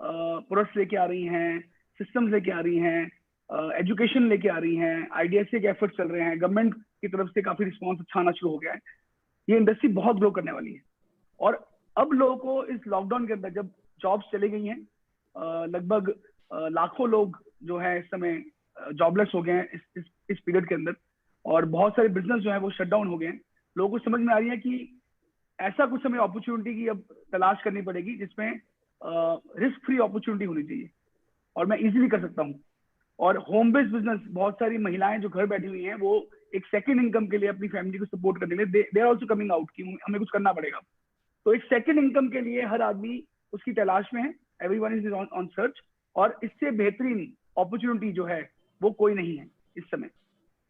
प्रोडक्ट्स लेके आ रही हैं, सिस्टम्स लेके आ रही हैं, एजुकेशन लेके आ रही हैं, आईडीएसए के एफर्ट्स चल रहे हैं, गवर्नमेंट की तरफ से काफी रिस्पॉन्स अच्छा आना शुरू हो गया है, ये इंडस्ट्री बहुत ग्रो करने वाली है। और अब लोगों को इस लॉकडाउन के अंदर जब जॉब्स चली गई हैं, लगभग लाखों लोग जो है इस समय जॉबलेस हो गए हैं इस पीरियड के अंदर, और बहुत सारे बिजनेस जो है वो शट डाउन हो गए हैं। लोगों को समझ में आ रही है कि ऐसा कुछ हमें अपॉर्चुनिटी की अब तलाश करनी पड़ेगी जिसमें रिस्क फ्री अपॉर्चुनिटी होनी चाहिए और मैं इजीली कर सकता हूँ। और होम बेस्ड बिजनेस, बहुत सारी महिलाएं जो घर बैठी हुई हैं वो एक सेकंड इनकम के लिए अपनी फैमिली को सपोर्ट करने के लिए they are also coming out कि हमें कुछ करना पड़ेगा। तो एक सेकंड इनकम के लिए हर आदमी उसकी तलाश में है, एवरीवन इज ऑन सर्च, और इससे बेहतरीन अपॉर्चुनिटी जो है वो कोई नहीं है इस समय।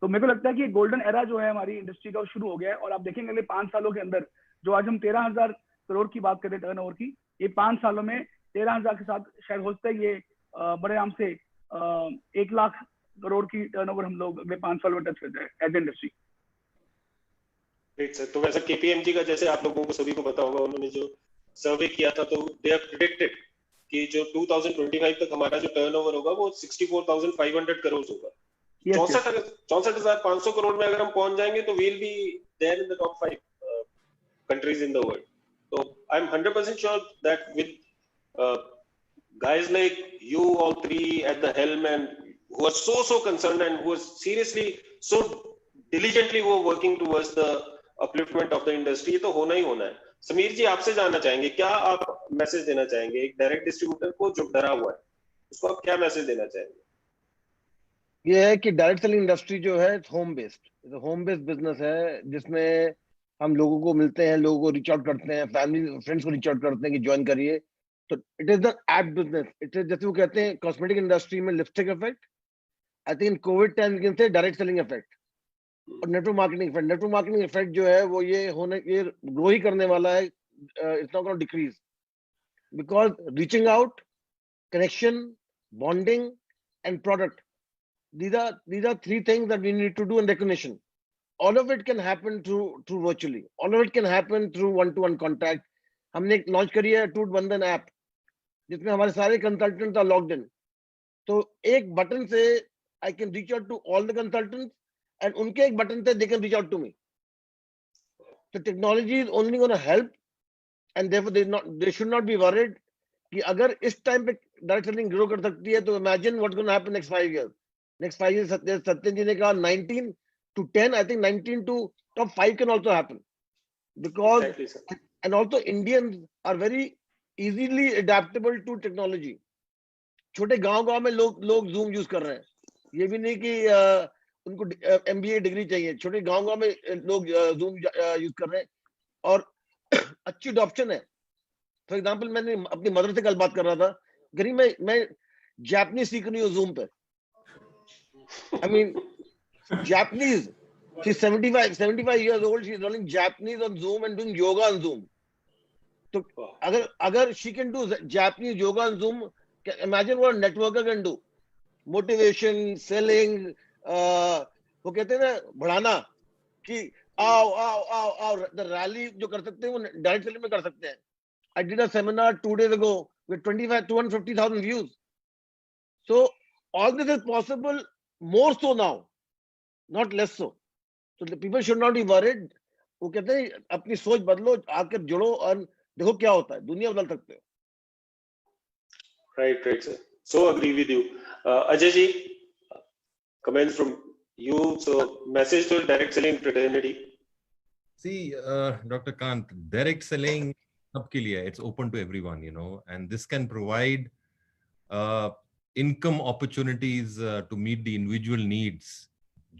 तो मेरे को लगता है कि गोल्डन एरा जो है हमारी इंडस्ट्री का शुरू हो गया है। और आप देखेंगे अगले 5 सालों के अंदर, जो आज हम 13,000 करोड़ की बात करें टर्नओवर की, ये 5 सालों में 13,000 के साथ शायद हो सकता है ये बड़े आराम से 1 लाख करोड़ की टर्नओवर हम लोग अगले 5 साल में टच कर जाए एज इंडस्ट्री। Great sir. तो वैसे केपीएमजी का, जैसे आप लोगों को सभी को पता होगा, उन्होंने जो सर्वे किया था, तो दे हैव प्रेडिक्टेड कि जो 2025 तक हमारा जो टर्नओवर होगा वो 64,500 करोड़ होगा। 64,500 करोड़ में अगर हम पहुंच जाएंगे तो we'll be there in the top 5 countries in the world. So I'm 100% sure that with guys like you all three at the helm and who are so concerned and who are seriously so diligently who are working towards the upliftment of the industry, तो होना ही होना है। समीर जी, आपसे जानना चाहेंगे, क्या आप message देना चाहेंगे एक डायरेक्ट डिस्ट्रीब्यूटर को जो डरा हुआ है, उसको आप क्या मैसेज देना चाहेंगे? ये है कि डायरेक्ट सेलिंग इंडस्ट्री जो है होम बेस्ड बिजनेस है, जिसमें हम लोगों को मिलते हैं, लोगों को रीच आउट करते हैं, फैमिली फ्रेंड्स को रीच आउट करते हैं कि ज्वाइन करिए। तो it is the app business, it is जैसे वो कहते हैं कॉस्मेटिक इंडस्ट्री में lipstick effect, I think Covid time के थे डायरेक्ट सेलिंग इफेक्ट और network marketing effect. Network marketing effect जो है वो ये ग्रो ही करने वाला है, it's not gonna decrease, because reaching out, connection, bonding and product, these are 3 things that we need to do, and recognition. All of it can happen through virtually. All of it can happen through one-to-one contact. हमने एक launch करी है टूट बंधन app, जिसमें हमारे सारे consultants are logged in. तो एक बटन से I can reach out to all the consultants and उनके एक बटन से they can reach out to me. तो technology is only gonna help and therefore they should not be worried कि अगर इस टाइम पे डायरेक्ट सेलिंग ग्रो कर सकती है तो imagine what's gonna happen next 5 years. Next 5 years, Satyan ji ne kaha 19 to 10. I think 19 to top 5 can also happen, because exactly, and also Indians are very easily adaptable to technology. छोटे गांव में लोग Zoom use कर रहे हैं, ये भी नहीं कि उनको MBA डिग्री चाहिए। छोटे गांव में लोग Zoom यूज कर रहे हैं और अच्छी अडॉप्शन है। फॉर एग्जांपल, मैंने अपनी मदर से कल बात कर रहा था, गरीब मैं जापानीज सीख रही हूँ Zoom पे। I mean, Japanese. She's 75 years old. She's learning Japanese on Zoom and doing yoga on Zoom. So, अगर she can do Japanese yoga on Zoom, imagine what a networker can do. Motivation, selling, वो कहते हैं ना बढ़ाना, कि आओ, the rally जो कर सकते हैं वो डायरेक्ट सेलिंग में कर सकते हैं। I did a seminar 2 days ago with 250,000 views. So all this is possible, more so now, not less so. So the people should not be worried. वो कहते हैं अपनी सोच बदलो, आकर जुड़ो और देखो क्या होता है, दुनिया बदल सकते हो. Right, sir. So agree with you. Ajay ji, comments from you. So message to direct selling fraternity. See, Dr. Kant, direct selling sabke liye, it's open to everyone, and this can provide income opportunities to meet the individual needs.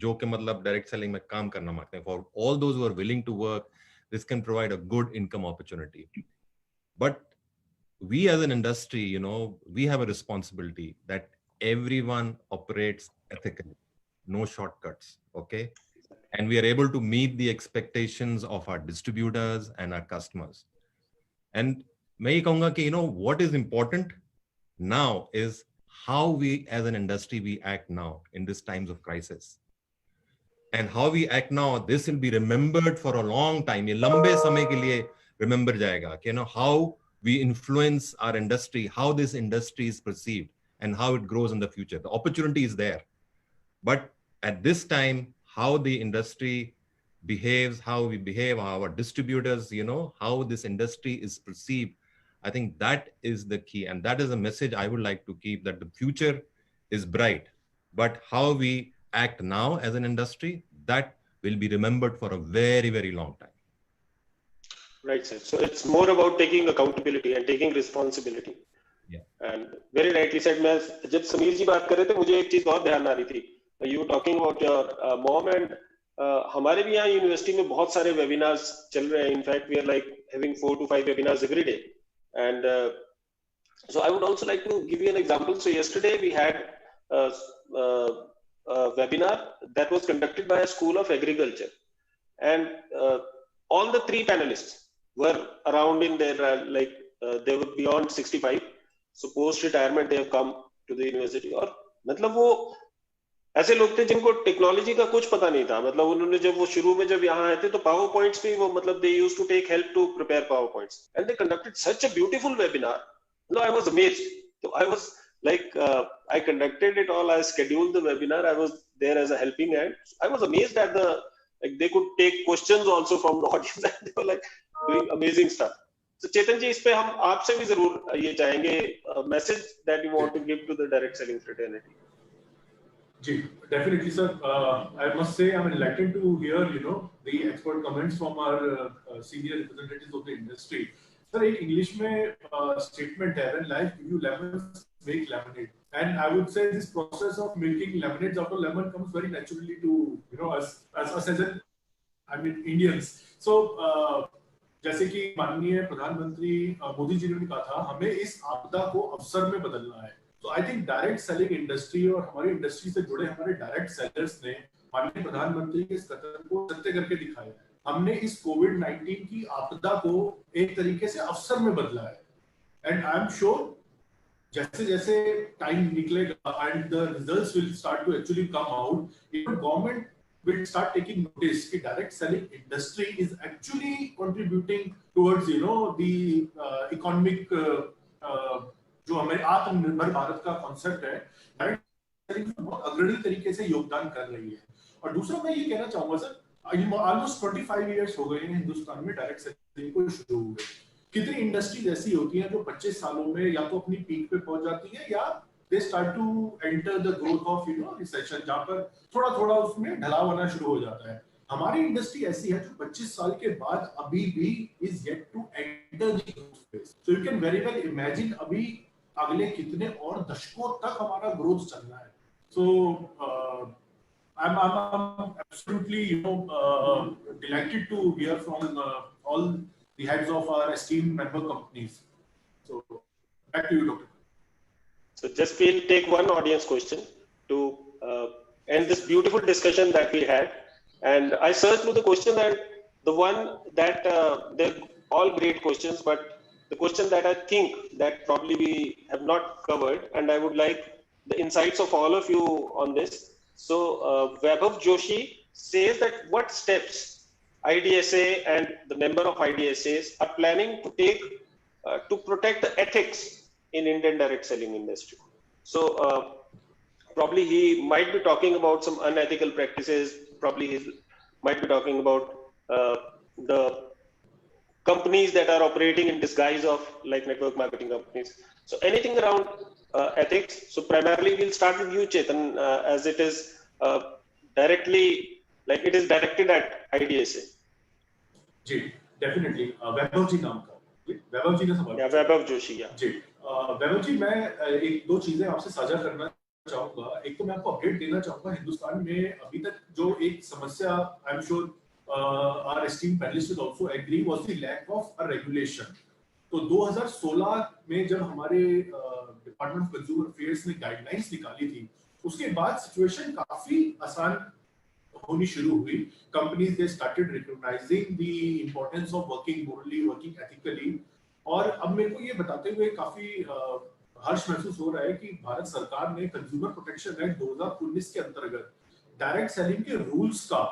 जो कि मतलब direct selling में काम करना मांगते हैं. For all those who are willing to work, this can provide a good income opportunity. But we as an industry, we have a responsibility that everyone operates ethically, no shortcuts, okay? And we are able to meet the expectations of our distributors and our customers. And मैं ये कहूँगा कि, what is important now is how we as an industry, we act now in these times of crisis. And how we act now, this will be remembered for a long time. ये लंबे समय के लिए remember जाएगा कि, how we influence our industry, how this industry is perceived, and how it grows in the future. The opportunity is there. But at this time, how the industry behaves, how we behave, our distributors, how this industry is perceived, I think that is the key. And that is a message I would like to keep, that the future is bright. But how we act now as an industry, that will be remembered for a very, very long time. Right, sir. So it's more about taking accountability and taking responsibility. Yeah. And very rightly said. मैं जब समीर जी बात कर रहे थे, मुझे एक चीज और ध्यान आ रही थी. You were talking about your mom, and हमारे भी यहाँ यूनिवर्सिटी में बहुत सारे webinars चल रहे हैं. In fact, we are like having 4 to 5 webinars every day. And so I would also like to give you an example. So yesterday we had a webinar that was conducted by a school of agriculture, and all the 3 panelists were around in their they were beyond 65. So post retirement they have come to the university. और मतलब वो ऐसे लोग थे जिनको technology का कुछ पता नहीं था. मतलब उन्होंने जब वो शुरू में जब यहाँ आए थे तो पावर पॉइंट्स भी वो मतलब they used to take help to prepare PowerPoints, and they conducted such a beautiful webinar. No, I was amazed. So I was like, I conducted it all. I scheduled the webinar. I was there as a helping hand. I was amazed at they could take questions also from the audience, and they were like doing amazing stuff. So Chetan ji, इस पे हम आपसे भी जरूर ये चाहेंगे message that you want to give to the direct selling fraternity. Ji, definitely, sir. I must say I'm enlightened to hear, the expert comments from our senior representatives of the industry. Sir, एक English में statement है, when life gives you lemons, make lemonade. And I would say this process of making lemonades out of lemon comes very naturally to, us as Indians. So, जैसे कि माननीय प्रधानमंत्री मोदी जी ने कहा था, हमें इस आपदा को अवसर में बदलना है. तो I think direct selling industry और हमारी इंडस्ट्री से जुड़े हमारे डायरेक्ट सेलर्स ने माननीय प्रधानमंत्री के इस कदम को सत्य करके दिखाया. हमने इस कोविड-19 की आपदा को एक तरीके से अवसर में बदला है. एंड आई एम श्योर जैसे जैसे टाइम निकलेगा and the results will start to actually come out, even government will start taking notice that direct selling industry is actually contributing towards the economic जो हमारे आत्मनिर्भर भारत का कॉन्सेप्ट है, direct selling बहुत अग्रणी तरीके से योगदान कर रही है. और दूसरा मैं ये कहना चाहूंगा सर, ऑलमोस्ट 25 इयर्स हो गए हैं हिंदुस्तान में डायरेक्ट सेलिंग को शुरू हुए. कितनी इंडस्ट्रीज ऐसी होती हैं जो 25 सालों में या तो अपनी पीक पे पहुंच जाती है या they start to enter the growth of recession, जहाँ पर थोड़ा थोड़ा उसमें ढलाव होना शुरू हो जाता है. हमारी इंडस्ट्री ऐसी है जो 25 साल के बाद अभी भी is yet to enter the growth phase. So you can very well imagine अभी अगले कितने और दशकों तक हमारा ग्रोथ चलना है. So I'm absolutely delighted to hear from all the heads of our esteemed member companies. So back to you, Doctor. So just we'll take one audience question to end this beautiful discussion that we had. And I searched through the question, and the one that they're all great questions, but the question that I think that probably we have not covered, and I would like the insights of all of you on this. So Vaibhav Joshi says that what steps IDSA and the member of IDSAs are planning to take to protect the ethics in Indian direct selling industry. So probably he might be talking about some unethical practices. Probably he might be talking about the companies that are operating in disguise of like network marketing companies. So anything around ethics. So primarily we'll start with you, Chetan, as it is directly, like it is directed at IDSA. Ji, definitely. वैभव जी नाम का, वैभव जी ने सवाल या वैभव जोशी या जी, वैभव जी मैं एक दो चीजें आपसे साझा करना चाहूंगा. एक तो मैं आपको अपडेट देना चाहूंगा, हिंदुस्तान में अभी तक जो एक समस्या, आई am sure our esteemed panelists will also agree, was the lack of a regulation. तो 2016 में जब हमारे डिपार्टमेंट ऑफ कंज्यूमर अफेयर्स ने गाइडलाइंस निकाली थी, उसके बाद सिचुएशन काफी आसान होनी शुरू हुई. Companies they started recognising the importance of working morally, working ethically. और अब मेरे को ये बताते हुए काफी हर्ष महसूस हो रहा है कि भारत सरकार ने कंज्यूमर प्रोटेक्शन एक्ट 2019 के अंतर्गत डायरेक्ट सेलिंग के रूल्स का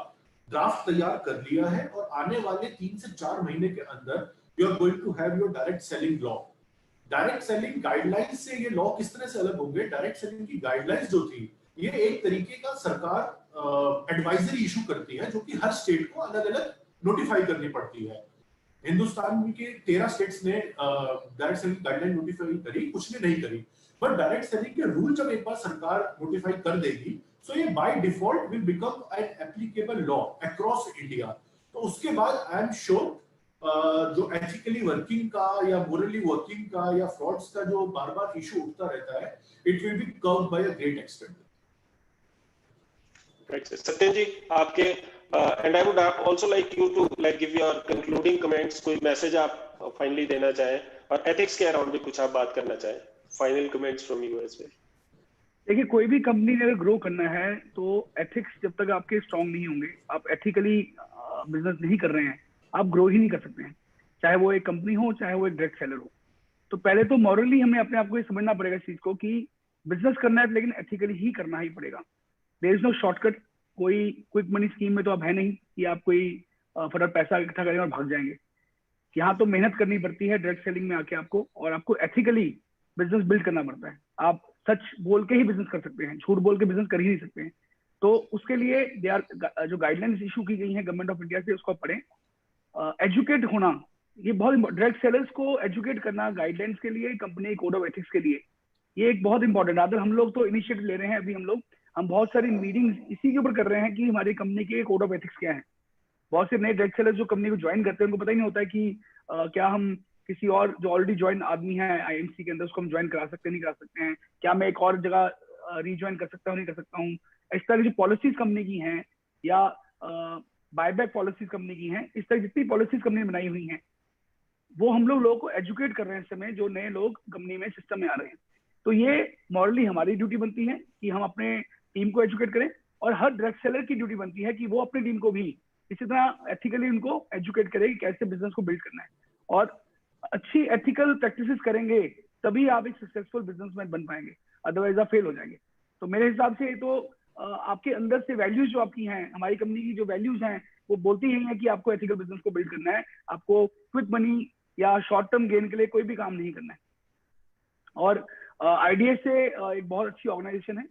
ड्राफ्ट तैयार कर लिया है और आने वाले 3 से 4 महीने के अंदर you are going to have your direct selling law. Direct selling guidelines से ये लॉ किस तरह से अलग होंगे? डायरेक्ट सेलिंग की गाइडलाइंस जो थी, ये एक तरीके का सरकार एडवाइजरी इशू करती है, जो कि हर स्टेट को अलग अलग नोटिफाई करनी पड़ती है. हिंदुस्तान के 13 स्टेट्स ने डायरेक्ट सेलिंग गाइडलाइन नोटिफाई करी, कुछ ने नहीं करी. बट डायरेक्ट सेलिंग के रूल जब एक बार सरकार नोटिफाई कर देगी, so ये by default will become an applicable law across India. तो उसके बाद I am sure जो ethically working का या morally working का या frauds का जो बार-बार issue उठता रहता है, it will be curbed by a great extent. Right, Satyan जी आपके and I would also like you to like give your concluding comments. कोई मैसेज आप फाइनली देना चाहें और एथिक्स के अराउंड भी कुछ आप बात करना चाहें. Final comments from you as well. देखिए, कोई भी कंपनी ने अगर ग्रो करना है तो एथिक्स जब तक आपके स्ट्रांग नहीं होंगे, आप एथिकली बिजनेस नहीं कर रहे हैं, आप ग्रो ही नहीं कर सकते हैं. चाहे वो एक कंपनी हो, चाहे वो एक डायरेक्ट सेलर हो. तो पहले तो मॉरली हमें अपने आप को ये समझना पड़ेगा इस चीज को कि बिजनेस करना है लेकिन एथिकली ही करना ही पड़ेगा. There is no shortcut. कोई क्विक मनी स्कीम में तो आप है नहीं कि आप कोई फटाफट पैसा इकट्ठा करेंगे और भाग जाएंगे. यहाँ तो मेहनत करनी पड़ती है डायरेक्ट सेलिंग में आके आपको, और आपको एथिकली बिजनेस बिल्ड करना पड़ता है. आप सच बोल के ही बिजनेस कर सकते हैं, झूठ बोल के बिजनेस कर ही नहीं सकते हैं. तो उसके लिए जो गाइडलाइंस इशू की गई है गवर्नमेंट ऑफ इंडिया से, उसको पढ़ें. एजुकेट होना, ये बहुत, डायरेक्ट सेलर्स को एजुकेट करना गाइडलाइंस के लिए, कंपनी कोड ऑफ एथिक्स के लिए, ये एक बहुत इंपॉर्टेंट. अगर हम लोग तो इनिशिएटिव ले रहे हैं अभी, हम बहुत सारी मीटिंग्स इसी के ऊपर कर रहे हैं कि हमारी कंपनी के कोड ऑफ एथिक्स क्या है. बहुत से नए डायरेक्ट सेलर्स जो कंपनी को ज्वाइन करते हैं, उनको पता ही नहीं होता है कि क्या हम किसी और जो ऑलरेडी ज्वाइन आदमी है आईएमसी के अंदर, उसको हम ज्वाइन करा सकते हैं, नहीं करा सकते हैं, क्या मैं एक और जगह रीज्वाइन कर सकता हूँ, नहीं कर सकता हूँ. इस तरह की जो पॉलिसीज कंपनी की हैं या बायबैक पॉलिसीज कंपनी की हैं, इस तरह जितनी पॉलिसीज कंपनी बनाई हुई हैं, वो हम लोगों को एजुकेट कर रहे हैं इस समय, जो नए लोग कंपनी में सिस्टम में आ रहे हैं. तो ये मॉरली हमारी ड्यूटी बनती है कि हम अपने टीम को एजुकेट करें, और हर डायरेक्ट सेलर की ड्यूटी बनती है कि वो अपनी टीम को भी इसी तरह एथिकली उनको एजुकेट करे कि कैसे बिजनेस को बिल्ड करना है. और अच्छी एथिकल प्रैक्टिसेस करेंगे तभी आप एक सक्सेसफुल बिजनेसमैन बन पाएंगे, अदरवाइज आप फेल हो जाएंगे. तो मेरे हिसाब से तो आपके अंदर से वैल्यूज जो आपकी हैं, हमारी कंपनी की जो वैल्यूज हैं, वो बोलती ही हैं कि आपको एथिकल बिजनेस को बिल्ड करना है, आपको क्विक मनी या शॉर्ट टर्म गेन के लिए कोई भी काम नहीं करना है. और आईडीएसए एक बहुत अच्छी ऑर्गेनाइजेशन है.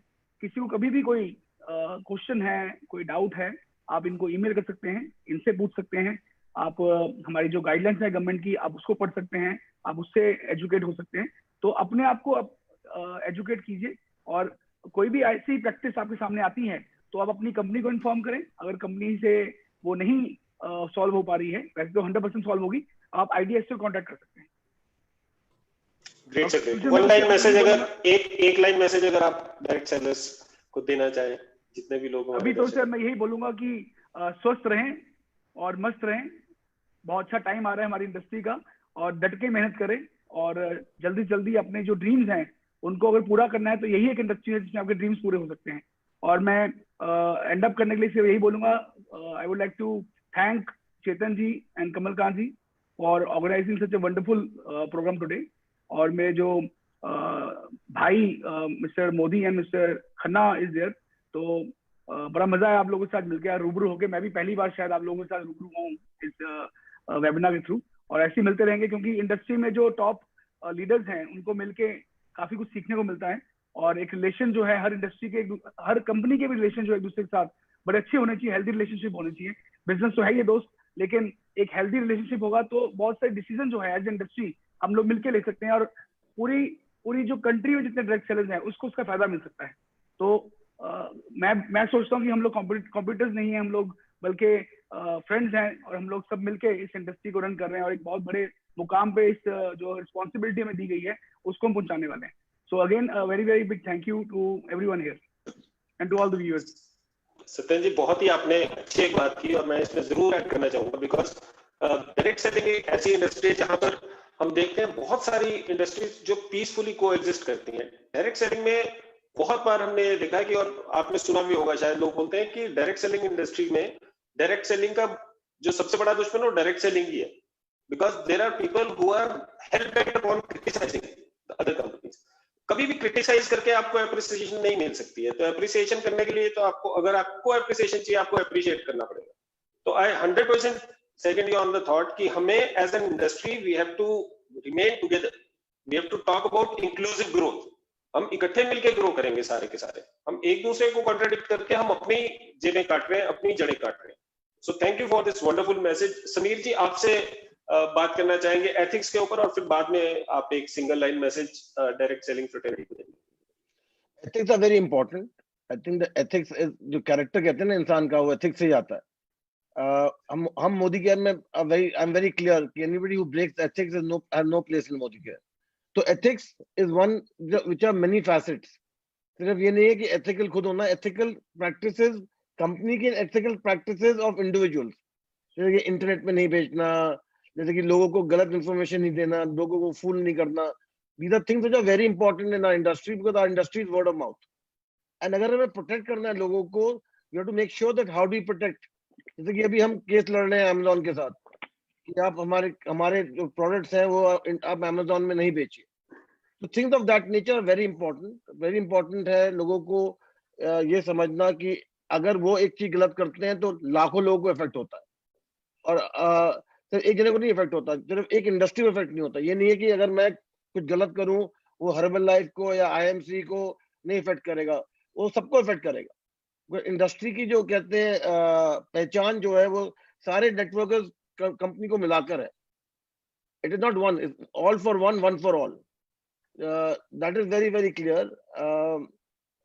किसी को कभी भी कोई क्वेश्चन है, कोई डाउट है, आप इनको ईमेल कर सकते हैं, इनसे पूछ सकते हैं. आप हमारी जो गाइडलाइंस है गवर्नमेंट की, आप उसको पढ़ सकते हैं, आप उससे एजुकेट हो सकते हैं. तो अपने आप को एजुकेट कीजिए, और कोई भी ऐसी प्रैक्टिस आपके सामने आती है तो आप अपनी कंपनी को इन्फॉर्म करें. अगर कंपनी से वो नहीं सॉल्व हो पा रही है, वैसे तो 100% सॉल्व होगी, आप आईडीएस से कॉन्टेक्ट कर सकते हैं. Great sir, great. One line message अगर एक लाइन मैसेज अगर आप डायरेक्ट सेलर्स को देना चाहें, जितने भी लोग अभी तो सर मैं यही बोलूंगा कि स्वस्थ रहें और मस्त रहें. बहुत अच्छा टाइम आ रहा है हमारी इंडस्ट्री का, और डट के मेहनत करें, और जल्दी जल्दी अपने जो ड्रीम्स हैं उनको अगर पूरा करना है तो यही एक इंडस्ट्री है जिसमें आपके ड्रीम्स पूरे हो सकते हैं. और मैं एंड अप करने के लिए सिर्फ यही बोलूंगा, I would like to thank Chetan ji and Kamalkant ji for organising such a wonderful programme today. और मेरे जो भाई mister Modi and mister Khanna is there, तो बड़ा मजा है आप लोगों के साथ मिलकर, रूबरू होकर. मैं भी पहली बार शायद आप लोगों के साथ रूबरू हूँ इस वेबिनार के थ्रू, और ऐसे ही मिलते रहेंगे, क्योंकि इंडस्ट्री में जो टॉप लीडर्स हैं उनको मिलके काफी कुछ सीखने को मिलता है। और एक रिलेशन जो है हर इंडस्ट्री के, हर कंपनी के भी रिलेशन जो है एक दूसरे के साथ बड़े अच्छे होने चाहिए, हेल्दी रिलेशनशिप होनी चाहिए। बिजनेस तो है ये दोस्त, लेकिन एक हेल्दी रिलेशनशिप होगा तो बहुत सारे डिसीजन जो है एज इंडस्ट्री हम लोग मिलकर ले सकते हैं, और पूरी पूरी जो कंट्री में जितने डायरेक्ट सेलर्स हैं उसको उसका फायदा मिल सकता है। तो मैं सोचता हूँ कि हम लोग कॉम्पिटिटर्स नहीं है हम लोग, बल्कि फ्रेंड्स हैं, और हम लोग सब मिलके इस इंडस्ट्री को रन कर रहे हैं, और एक बहुत बड़े मुकाम पे इस जो रिस्पॉन्सिबिलिटी हमें दी गई है उसको हम पहुंचाने वाले हैं। So again very very big thank you to everyone here and to all the viewers. Satyan ji, बहुत ही आपने अच्छी एक बात की, और मैं इसमें जरूर ऐड करना चाहूंगा, बिकॉज डायरेक्ट सेलिंग एक ऐसी इंडस्ट्री है जहां पर हम देखते हैं बहुत सारी इंडस्ट्रीज जो पीसफुली को एग्जिस्ट करती हैं। डायरेक्ट सेलिंग में बहुत बार हमने देखा कि, और आपने सुना भी होगा शायद, लोग बोलते हैं कि डायरेक्ट सेलिंग इंडस्ट्री में डायरेक्ट सेलिंग का जो सबसे बड़ा दुश्मन वो डायरेक्ट सेलिंग ही है, because there are people who are hell bent upon criticising the other companies. कभी भी क्रिटिसाइज करके आपको एप्रिसिएशन नहीं मिल सकती है, तो एप्रिसिएशन करने के लिए तो आपको, अगर आपको एप्रिसिएशन चाहिए, आपको एप्रिशिएट करना पड़ेगा। तो I 100% second you on the thought कि हमें as an industry we have to remain together, we have to talk about inclusive growth. हम इकट्ठे मिलकर ग्रो करेंगे सारे के सारे, हम एक दूसरे को कॉन्ट्राडिक्ट करके हम अपनी जेबें काट रहे हैं, अपनी जड़ें काट रहे हैं। So thank you for this wonderful message. Sameer ji, आपसे बात करना चाहेंगे एथिक्स के ऊपर, और फिर बाद में आप एक single line message direct selling fraternity को देंगे। Ethics are very important. I think the ethics is, जो कैरेक्टर कहते हैं ना इंसान का, वो एथिक्स से ही आता है। हम मोदी केयर में आई एम वेरी क्लियर कि anybody who breaks ethics is no have no place in Modicare. तो ethics is one which are many facets. सिर्फ ये नहीं है कि एथिकल खुद होना, एथिकल प्रैक्टिसेस कंपनी के, एथिकल प्रैक्टिसेस ऑफ इंडिविजुअल्स, जैसे कि इंटरनेट पे नहीं बेचना, जैसे कि लोगों को गलत इंफॉर्मेशन नहीं देना, लोगों को फूल नहीं करना। These are things which are very important in our industry because our industry is word of mouth. And अगर हमें प्रोटेक्ट करना है लोगों को, we have to make sure that how do we protect. जैसे कि अभी हम केस लड़ रहे हैं Amazon के साथ कि आप हमारे जो प्रोडक्ट्स हैं वो आप Amazon में नहीं बेचिए। तो things of that nature very important. Very important है लोगों को ये समझना कि अगर वो एक चीज गलत करते हैं तो लाखों लोगों को इफेक्ट होता है, और सिर्फ एक जने को नहीं इफेक्ट होता, सिर्फ एक इंडस्ट्री में इफेक्ट नहीं होता। ये नहीं है कि अगर मैं कुछ गलत करूं वो हर्बल लाइफ को या आईएमसी को नहीं इफेक्ट करेगा, वो सबको इफेक्ट करेगा। इंडस्ट्री की जो कहते हैं पहचान जो है वो सारे नेटवर्कर्स कंपनी को मिलाकर है। It is not one, all for one, one for all. That is very very clear,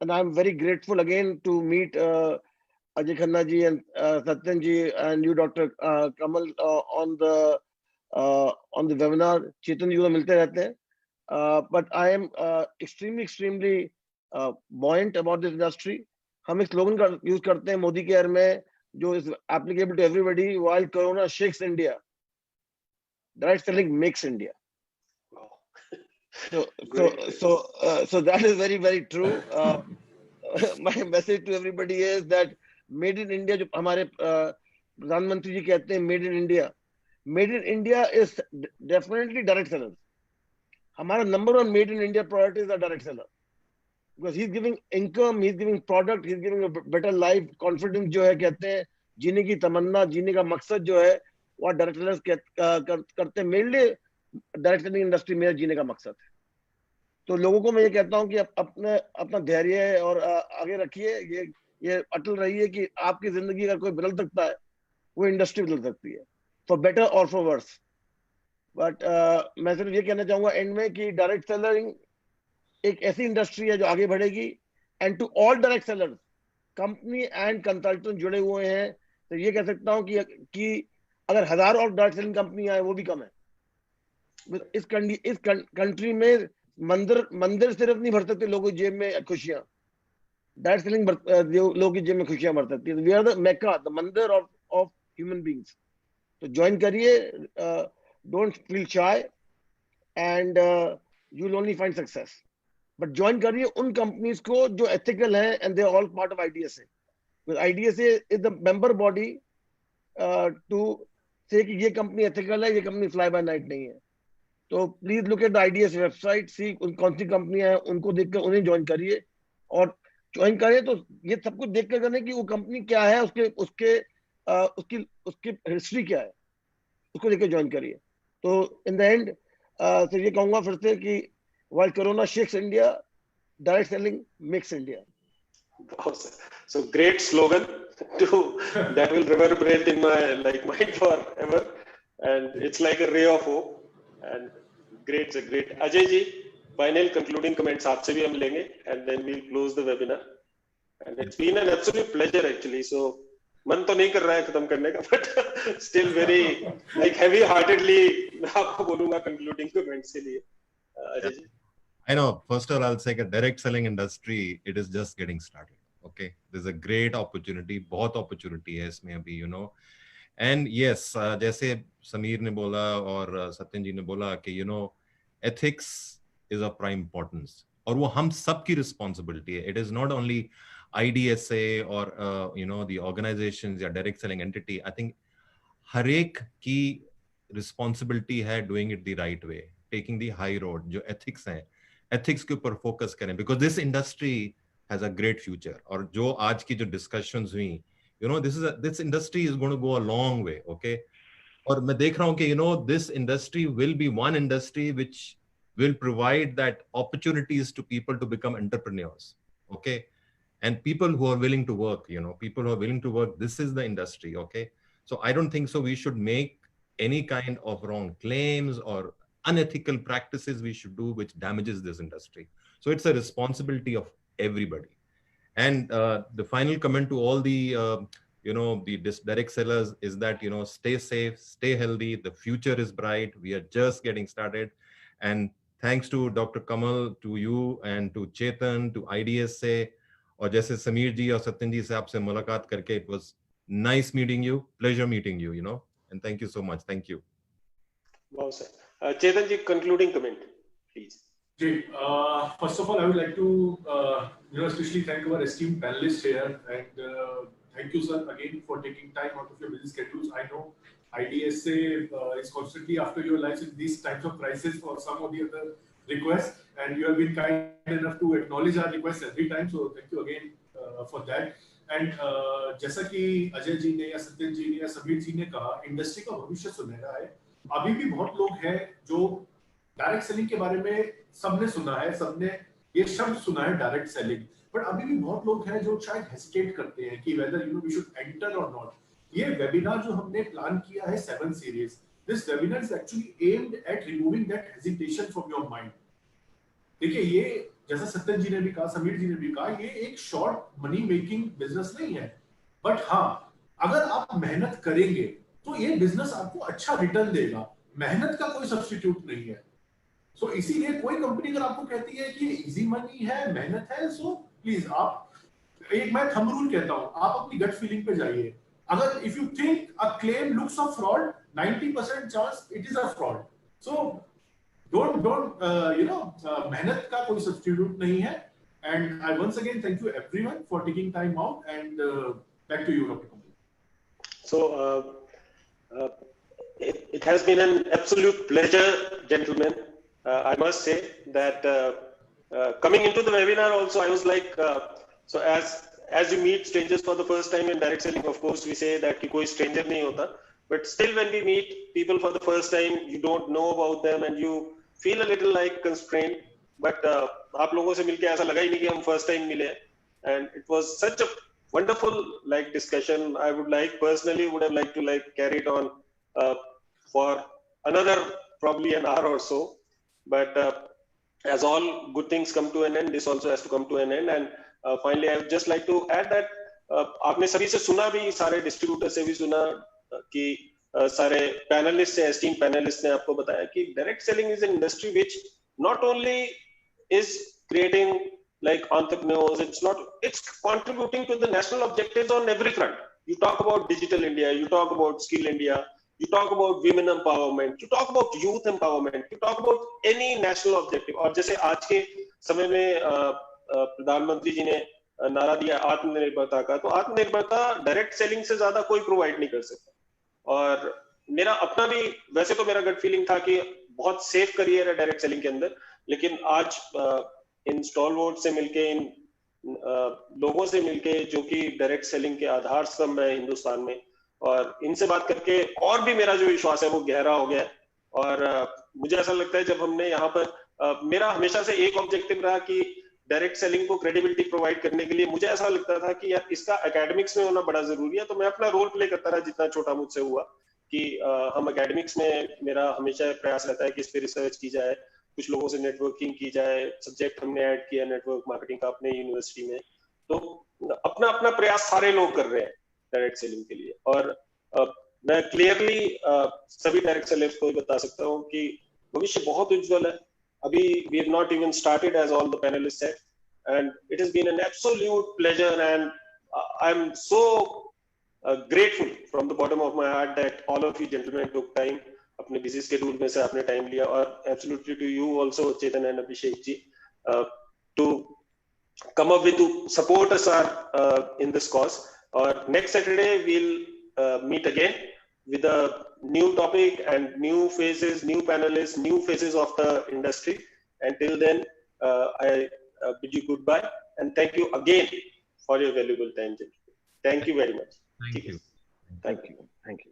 and I am very grateful again to meet Ajay Khanna ji and Satyan ji and you, Dr. Kamal, on the webinar. Chetan ji को मिलते रहते हैं, but I am extremely buoyant about this industry. हम एक slogan का use करते हैं Modi care में जो is applicable to everybody. While Corona shakes India, direct selling makes India. So that is very very true. My message to everybody is that made in India, जो हमारे प्रधानमंत्री जी कहते हैं made in India, made in India is definitely direct seller. हमारा number one made in India product is a direct seller, because he is giving income, he is giving product, he is giving a better life, confidence जो है कहते हैं, जीने की तमन्ना, जीने का मकसद जो है वो डायरेक्ट सेलर्स करते हैं। मेरे लिए डायरेक्ट सेलिंग इंडस्ट्री मेरा जीने का मकसद है। तो लोगों को मैं ये कहता हूँ कि अपना धैर्य और आगे रखिए, ये अटल रही है कि आपकी जिंदगी अगर कोई बदल सकता है वो इंडस्ट्री बदल सकती है, फॉर बेटर और फॉर वर्स। बट मैं सिर्फ ये कहना चाहूंगा एंड में कि डायरेक्ट सेलरिंग एक ऐसी इंडस्ट्री है जो आगे बढ़ेगी, and to all direct sellers, company and consultant जुड़े हुए हैं, तो ये कह सकता हूँ कि अगर 1000 और डायरेक्ट सेलिंग कंपनी आए वो भी कम है। इस कंट्री में मंदिर सिर्फ नहीं भर सकते लोगों की जेब में खुशियां, डायरेक्ट सेलिंग लोगों की जेब में खुशियां भर सकती है। We are the Mecca, the mandir of human beings. तो ज्वाइन करिए, don't feel shy, and you will only find success. But join करिए उन कंपनीज को जो एथिकल हैं, and they are all part of IDSA. IDSA is the member body to say कि ये company ethical है, ये कंपनी फ्लाई बाय नाइट नहीं है। तो please look at the IDS website, see कौन सी कंपनियां हैं, उनको देखकर उन्हें ज्वाइन करिए, और ज्वाइन करें तो ये सब कुछ देख कर करें कि वो कंपनी क्या है, उसकी हिस्ट्री क्या है, उसको लेकर ज्वाइन करिए। तो इन द एंड तो ये कहूंगा फिर से कि while Corona shakes India, direct selling makes India. So great slogan that will reverberate in my mind forever, and it's like a ray of hope. And great. Ajay ji, final concluding comments आपसे भी हम लेंगे, and then we'll close the webinar. And it's been an absolute pleasure actually. So मन तो नहीं कर रहा है खत्म करने का, but still very heavy-heartedly मैं आपको बोलूँगा concluding comments के लिए. Ajay ji. I know. First of all, I'll say that direct selling industry, it is just getting started. Okay, there's a great opportunity. बहुत opportunity है इसमें अभी, you know. And yes, जैसे समीर ने बोला और सत्यन जी ने बोला कि you know, ethics is of prime importance. और वो हम सब की responsibility है. It is not only IDSA or you know, the organizations या direct selling entity. I think हर एक की responsibility है doing it the right way, taking the high road. जो ethics हैं, ethics के ऊपर focus करें, because this industry has a great future. और जो आज की जो discussions हुई, you know, this industry is going to go a long way. Okay, और मैं देख रहा हूँ कि you know, this industry will be one industry which will provide that opportunities to people to become entrepreneurs. Okay, and people who are willing to work, you know, people who are willing to work, this is the industry. Okay, so I don't think so we should make any kind of wrong claims or unethical practices we should do which damages this industry. So it's a responsibility of everybody. And the final comment to all the you know, the direct sellers is that, you know, stay safe, stay healthy. The future is bright. We are just getting started. And thanks to Dr. Kamal, to you, and to Chetan, to IDSA, और जैसे समीर जी और सत्यन जी से आपसे मुलाकात करके, it was nice meeting you, pleasure meeting you, you know, and thank you so much. Thank you. Wow, sir. Chetan ji, concluding comment, please. First of all, I would like to you know, especially thank our esteemed panelists here, and thank you, sir, again for taking time out of your busy schedules. I know IDSA is constantly after your lives in these types of crisis for some of the other requests, and you have been kind enough to acknowledge our requests every time. So thank you again for that. And जैसा कि अजय जी ने या सत्यन जी ने या समीर जी ने कहा, industry का भविष्य सुनहरा है. अभी भी बहुत लोग हैं जो डायरेक्ट सेलिंग के बारे में सबने सुना है, सबने ये शब्द सुना है डायरेक्ट सेलिंग, बट अभी भी बहुत लोग हैं जो शायद हेसिटेट करते हैं कि whether you know we should enter or not. ये वेबिनार जो हमने प्लान किया है 7 series, this webinar is actually aimed at removing that hesitation from your mind. देखिए, ये जैसा सत्यन जी ने भी कहा, समीर जी ने भी कहा, ये एक शॉर्ट मनी मेकिंग बिजनेस नहीं है, बट हाँ, अगर आप मेहनत करेंगे तो ये बिजनेस आपको अच्छा रिटर्न देगा. मेहनत का कोई सब्स्टिट्यूट नहीं है. सो इसीलिए कोई कंपनी अगर आपको कहती है कि इजी मनी है, मेहनत है, सो प्लीज आप, एक मैं थंब रूल कहता हूं, आप अपनी गट फीलिंग पे जाइए. अगर if you think a claim looks a fraud, 90% chance it is a fraud. So don't you know, मेहनत का कोई सब्स्टिट्यूट नहीं है. And I once again thank you everyone for taking time out, and back to you, Dr. Kamal. So it has been an absolute pleasure, gentlemen. I must say that coming into the webinar also, I was like, so as you meet strangers for the first time in direct selling, of course we say that कि कोई stranger नहीं होता, but still when we meet people for the first time, you don't know about them and you feel a little like constrained. But आप लोगों से मिलके ऐसा लगा ही नहीं कि हम first time मिले, and it was such a wonderful like discussion. I would like personally would have liked to like carry it on for another probably an hour or so. But as all good things come to an end, this also has to come to an end. And finally, I would just like to add that आपने सभी से सुना भी, सारे distributor से भी सुना कि सारे पैनलिस्ट से, एस्टीम पैनलिस्ट ने आपको बताया कि direct selling is an industry which not only is creating like entrepreneurs, it's contributing to the national objectives on every front. You talk about digital India, you talk about skill India, you talk about women empowerment, you talk about youth empowerment, you talk about any national objective. और जैसे आज के समय में प्रधानमंत्री जी ने नारा दिया आत्मनिर्भरता का, तो आत्मनिर्भरता डायरेक्ट सेलिंग से ज्यादा कोई प्रोवाइड नहीं कर सकता. और मेरा अपना भी, वैसे तो मेरा गट फीलिंग था कि बहुत सेफ करियर है डायरेक्ट सेलिंग के अंदर, लेकिन आज इन स्टॉलवर्ड से मिलके, इन लोगों से मिलके जो कि डायरेक्ट सेलिंग के आधार स्तंभ है हिंदुस्तान में, और इनसे बात करके और भी मेरा जो विश्वास है वो गहरा हो गया. और मुझे ऐसा लगता है जब हमने यहाँ पर मेरा हमेशा से एक ऑब्जेक्टिव रहा कि डायरेक्ट सेलिंग को क्रेडिबिलिटी प्रोवाइड करने के लिए मुझे ऐसा लगता था कि यार इसका एकेडमिक्स में होना बड़ा जरूरी है, तो मैं अपना रोल प्ले करता रहा जितना छोटा मुझसे हुआ कि हम एकेडमिक्स में, मेरा हमेशा प्रयास रहता है कि इस पे रिसर्च की जाए, कुछ लोगों से नेटवर्किंग की जाए, सब्जेक्ट हमने ऐड किया नेटवर्क मार्केटिंग का अपने यूनिवर्सिटी में, तो अपना अपना प्रयास सारे लोग कर रहे हैं डायरेक्ट सेलिंग के लिए। और मैं क्लियरली सभी डायरेक्ट सेलर्स को बता सकता हूँ कि भविष्य बहुत उज्जवल है। अभी we have not even started, as all the panelists said, and it has been an absolute pleasure, and I'm so grateful from the bottom of my heart that all of you gentlemen took time, अपने busy schedule में से आपने time लिया, और absolutely to you also Chetan and Abhishek ji, to come up with, to support us in this cause. Or next Saturday we'll meet again with a new topic and new faces, new panelists, new faces of the industry. Until then, I bid you goodbye and thank you again for your valuable time. Thank you very much. Thank you. Thank you. Thank you.